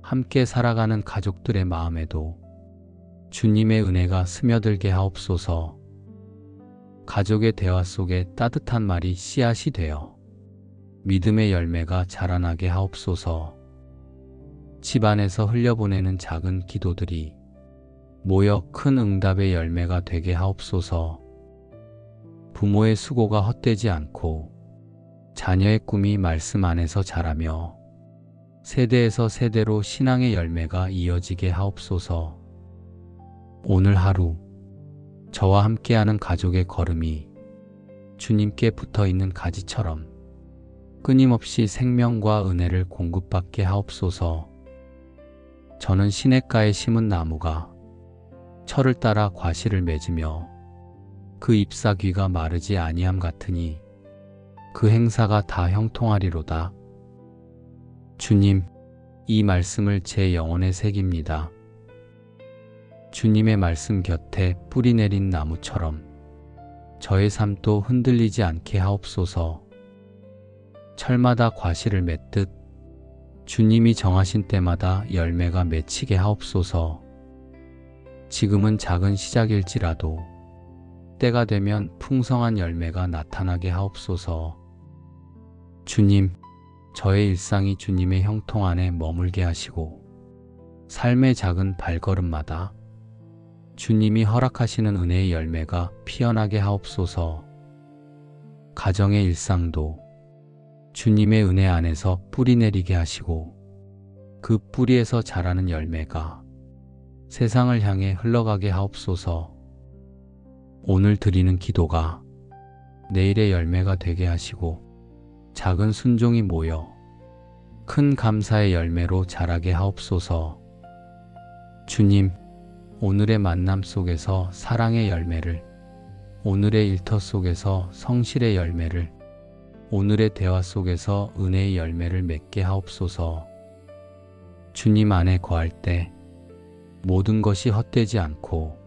함께 살아가는 가족들의 마음에도 주님의 은혜가 스며들게 하옵소서. 가족의 대화 속에 따뜻한 말이 씨앗이 되어 믿음의 열매가 자라나게 하옵소서. 집안에서 흘려보내는 작은 기도들이 모여 큰 응답의 열매가 되게 하옵소서. 부모의 수고가 헛되지 않고 자녀의 꿈이 말씀 안에서 자라며 세대에서 세대로 신앙의 열매가 이어지게 하옵소서. 오늘 하루 저와 함께하는 가족의 걸음이 주님께 붙어있는 가지처럼 끊임없이 생명과 은혜를 공급받게 하옵소서. 저는 시냇가에 심은 나무가 철을 따라 과실을 맺으며 그 잎사귀가 마르지 아니함 같으니 그 행사가 다 형통하리로다. 주님, 이 말씀을 제 영혼에 새깁니다. 주님의 말씀 곁에 뿌리 내린 나무처럼 저의 삶도 흔들리지 않게 하옵소서. 철마다 과실을 맺듯 주님이 정하신 때마다 열매가 맺히게 하옵소서. 지금은 작은 시작일지라도 때가 되면 풍성한 열매가 나타나게 하옵소서. 주님, 저의 일상이 주님의 형통 안에 머물게 하시고 삶의 작은 발걸음마다 주님이 허락하시는 은혜의 열매가 피어나게 하옵소서. 가정의 일상도 주님의 은혜 안에서 뿌리 내리게 하시고 그 뿌리에서 자라는 열매가 세상을 향해 흘러가게 하옵소서. 오늘 드리는 기도가 내일의 열매가 되게 하시고 작은 순종이 모여 큰 감사의 열매로 자라게 하옵소서. 주님, 오늘의 만남 속에서 사랑의 열매를, 오늘의 일터 속에서 성실의 열매를, 오늘의 대화 속에서 은혜의 열매를 맺게 하옵소서. 주님 안에 거할 때 모든 것이 헛되지 않고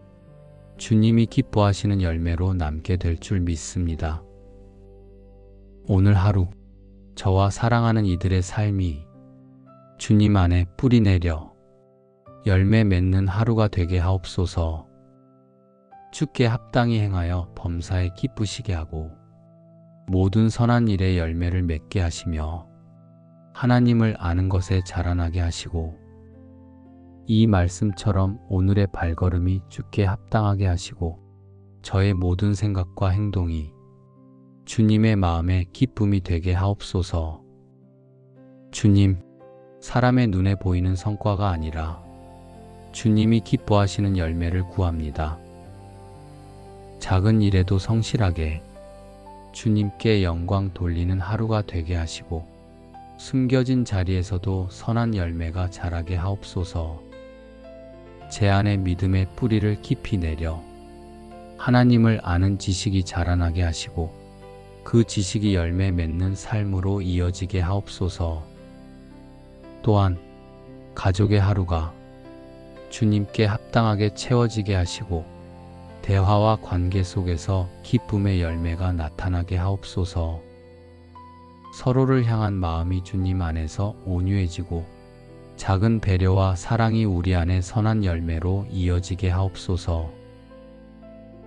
주님이 기뻐하시는 열매로 남게 될 줄 믿습니다. 오늘 하루 저와 사랑하는 이들의 삶이 주님 안에 뿌리 내려 열매 맺는 하루가 되게 하옵소서. 주께 합당히 행하여 범사에 기쁘시게 하고 모든 선한 일에 열매를 맺게 하시며 하나님을 아는 것에 자라나게 하시고 이 말씀처럼 오늘의 발걸음이 주께 합당하게 하시고 저의 모든 생각과 행동이 주님의 마음에 기쁨이 되게 하옵소서. 주님, 사람의 눈에 보이는 성과가 아니라 주님이 기뻐하시는 열매를 구합니다. 작은 일에도 성실하게 주님께 영광 돌리는 하루가 되게 하시고 숨겨진 자리에서도 선한 열매가 자라게 하옵소서. 제 안에 믿음의 뿌리를 깊이 내려 하나님을 아는 지식이 자라나게 하시고 그 지식이 열매 맺는 삶으로 이어지게 하옵소서. 또한 가족의 하루가 주님께 합당하게 채워지게 하시고 대화와 관계 속에서 기쁨의 열매가 나타나게 하옵소서. 서로를 향한 마음이 주님 안에서 온유해지고 작은 배려와 사랑이 우리 안에 선한 열매로 이어지게 하옵소서.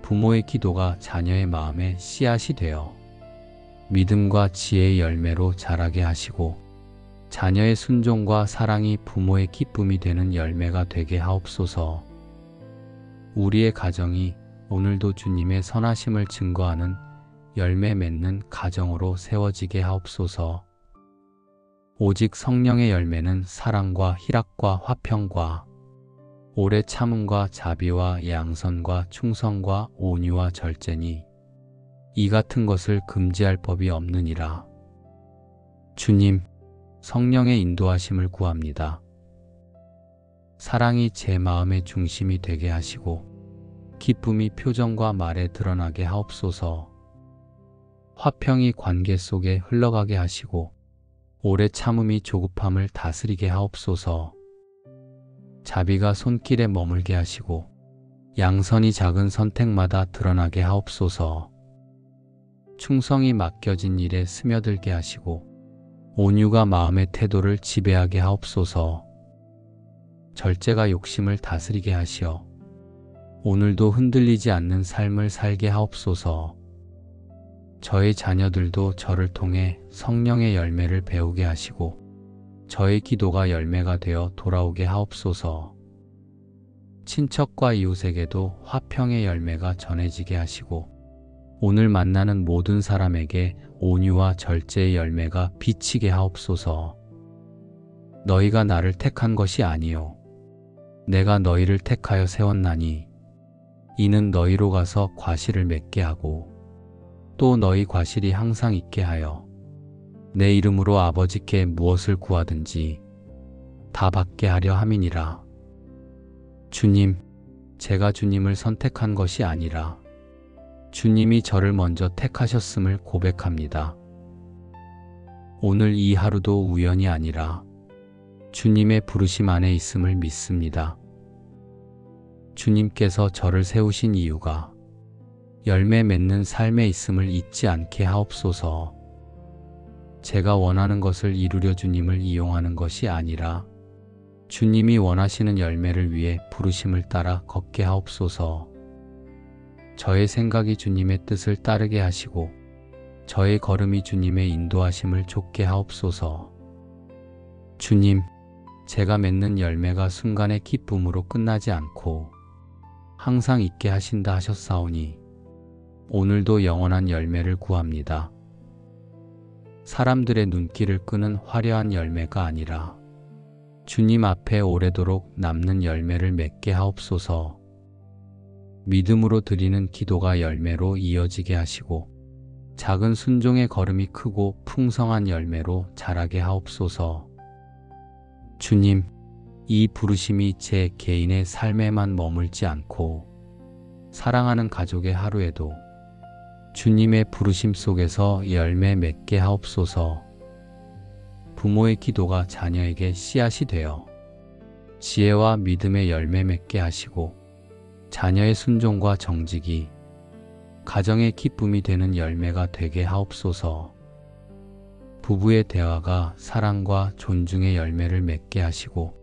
부모의 기도가 자녀의 마음에 씨앗이 되어 믿음과 지혜의 열매로 자라게 하시고 자녀의 순종과 사랑이 부모의 기쁨이 되는 열매가 되게 하옵소서. 우리의 가정이 오늘도 주님의 선하심을 증거하는 열매 맺는 가정으로 세워지게 하옵소서. 오직 성령의 열매는 사랑과 희락과 화평과 오래 참음과 자비와 양선과 충성과 온유와 절제니 이 같은 것을 금지할 법이 없느니라. 주님, 성령의 인도하심을 구합니다. 사랑이 제 마음의 중심이 되게 하시고 기쁨이 표정과 말에 드러나게 하옵소서. 화평이 관계 속에 흘러가게 하시고 오래 참음이 조급함을 다스리게 하옵소서. 자비가 손길에 머물게 하시고 양선이 작은 선택마다 드러나게 하옵소서. 충성이 맡겨진 일에 스며들게 하시고 온유가 마음의 태도를 지배하게 하옵소서. 절제가 욕심을 다스리게 하시어 오늘도 흔들리지 않는 삶을 살게 하옵소서. 저의 자녀들도 저를 통해 성령의 열매를 배우게 하시고 저의 기도가 열매가 되어 돌아오게 하옵소서. 친척과 이웃에게도 화평의 열매가 전해지게 하시고 오늘 만나는 모든 사람에게 온유와 절제의 열매가 비치게 하옵소서. 너희가 나를 택한 것이 아니요 내가 너희를 택하여 세웠나니 이는 너희로 가서 과실을 맺게 하고 또 너희 과실이 항상 있게 하여 내 이름으로 아버지께 무엇을 구하든지 다 받게 하려 함이니라. 주님, 제가 주님을 선택한 것이 아니라 주님이 저를 먼저 택하셨음을 고백합니다. 오늘 이 하루도 우연이 아니라 주님의 부르심 안에 있음을 믿습니다. 주님께서 저를 세우신 이유가 열매 맺는 삶에 있음을 잊지 않게 하옵소서. 제가 원하는 것을 이루려 주님을 이용하는 것이 아니라 주님이 원하시는 열매를 위해 부르심을 따라 걷게 하옵소서. 저의 생각이 주님의 뜻을 따르게 하시고 저의 걸음이 주님의 인도하심을 좇게 하옵소서. 주님, 제가 맺는 열매가 순간의 기쁨으로 끝나지 않고 항상 있게 하신다 하셨사오니 오늘도 영원한 열매를 구합니다. 사람들의 눈길을 끄는 화려한 열매가 아니라 주님 앞에 오래도록 남는 열매를 맺게 하옵소서. 믿음으로 드리는 기도가 열매로 이어지게 하시고 작은 순종의 걸음이 크고 풍성한 열매로 자라게 하옵소서. 주님, 이 부르심이 제 개인의 삶에만 머물지 않고 사랑하는 가족의 하루에도 주님의 부르심 속에서 열매 맺게 하옵소서. 부모의 기도가 자녀에게 씨앗이 되어 지혜와 믿음의 열매 맺게 하시고 자녀의 순종과 정직이 가정의 기쁨이 되는 열매가 되게 하옵소서. 부부의 대화가 사랑과 존중의 열매를 맺게 하시고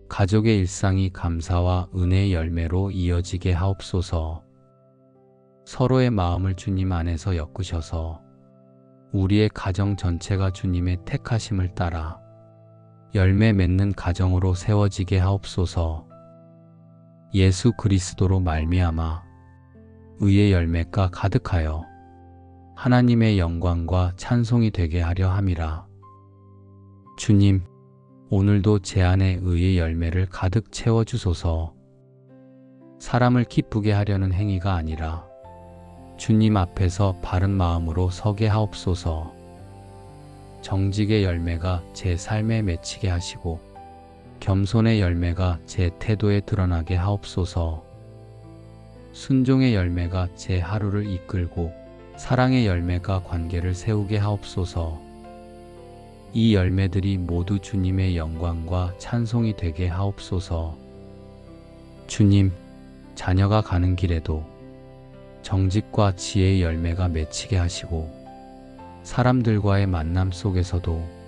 가족의 일상이 감사와 은혜의 열매로 이어지게 하옵소서. 서로의 마음을 주님 안에서 엮으셔서 우리의 가정 전체가 주님의 택하심을 따라 열매 맺는 가정으로 세워지게 하옵소서. 예수 그리스도로 말미암아 의의 열매가 가득하여 하나님의 영광과 찬송이 되게 하려 함이라. 주님, 오늘도 제 안에 의의 열매를 가득 채워주소서. 사람을 기쁘게 하려는 행위가 아니라 주님 앞에서 바른 마음으로 서게 하옵소서. 정직의 열매가 제 삶에 맺히게 하시고 겸손의 열매가 제 태도에 드러나게 하옵소서. 순종의 열매가 제 하루를 이끌고 사랑의 열매가 관계를 세우게 하옵소서. 이 열매들이 모두 주님의 영광과 찬송이 되게 하옵소서. 주님, 자녀가 가는 길에도 정직과 지혜의 열매가 맺히게 하시고 사람들과의 만남 속에서도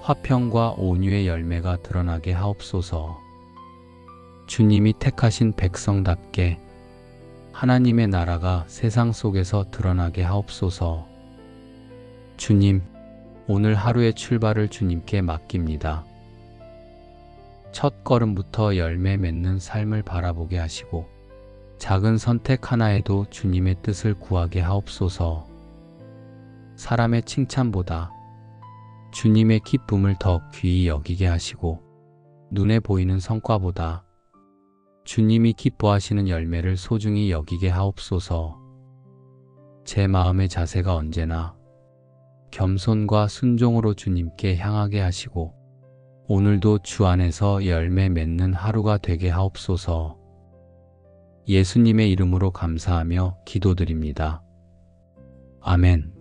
화평과 온유의 열매가 드러나게 하옵소서. 주님이 택하신 백성답게 하나님의 나라가 세상 속에서 드러나게 하옵소서. 주님, 오늘 하루의 출발을 주님께 맡깁니다. 첫 걸음부터 열매 맺는 삶을 바라보게 하시고 작은 선택 하나에도 주님의 뜻을 구하게 하옵소서. 사람의 칭찬보다 주님의 기쁨을 더 귀히 여기게 하시고 눈에 보이는 성과보다 주님이 기뻐하시는 열매를 소중히 여기게 하옵소서. 제 마음의 자세가 언제나 겸손과 순종으로 주님께 향하게 하시고 오늘도 주 안에서 열매 맺는 하루가 되게 하옵소서. 예수님의 이름으로 감사하며 기도드립니다. 아멘.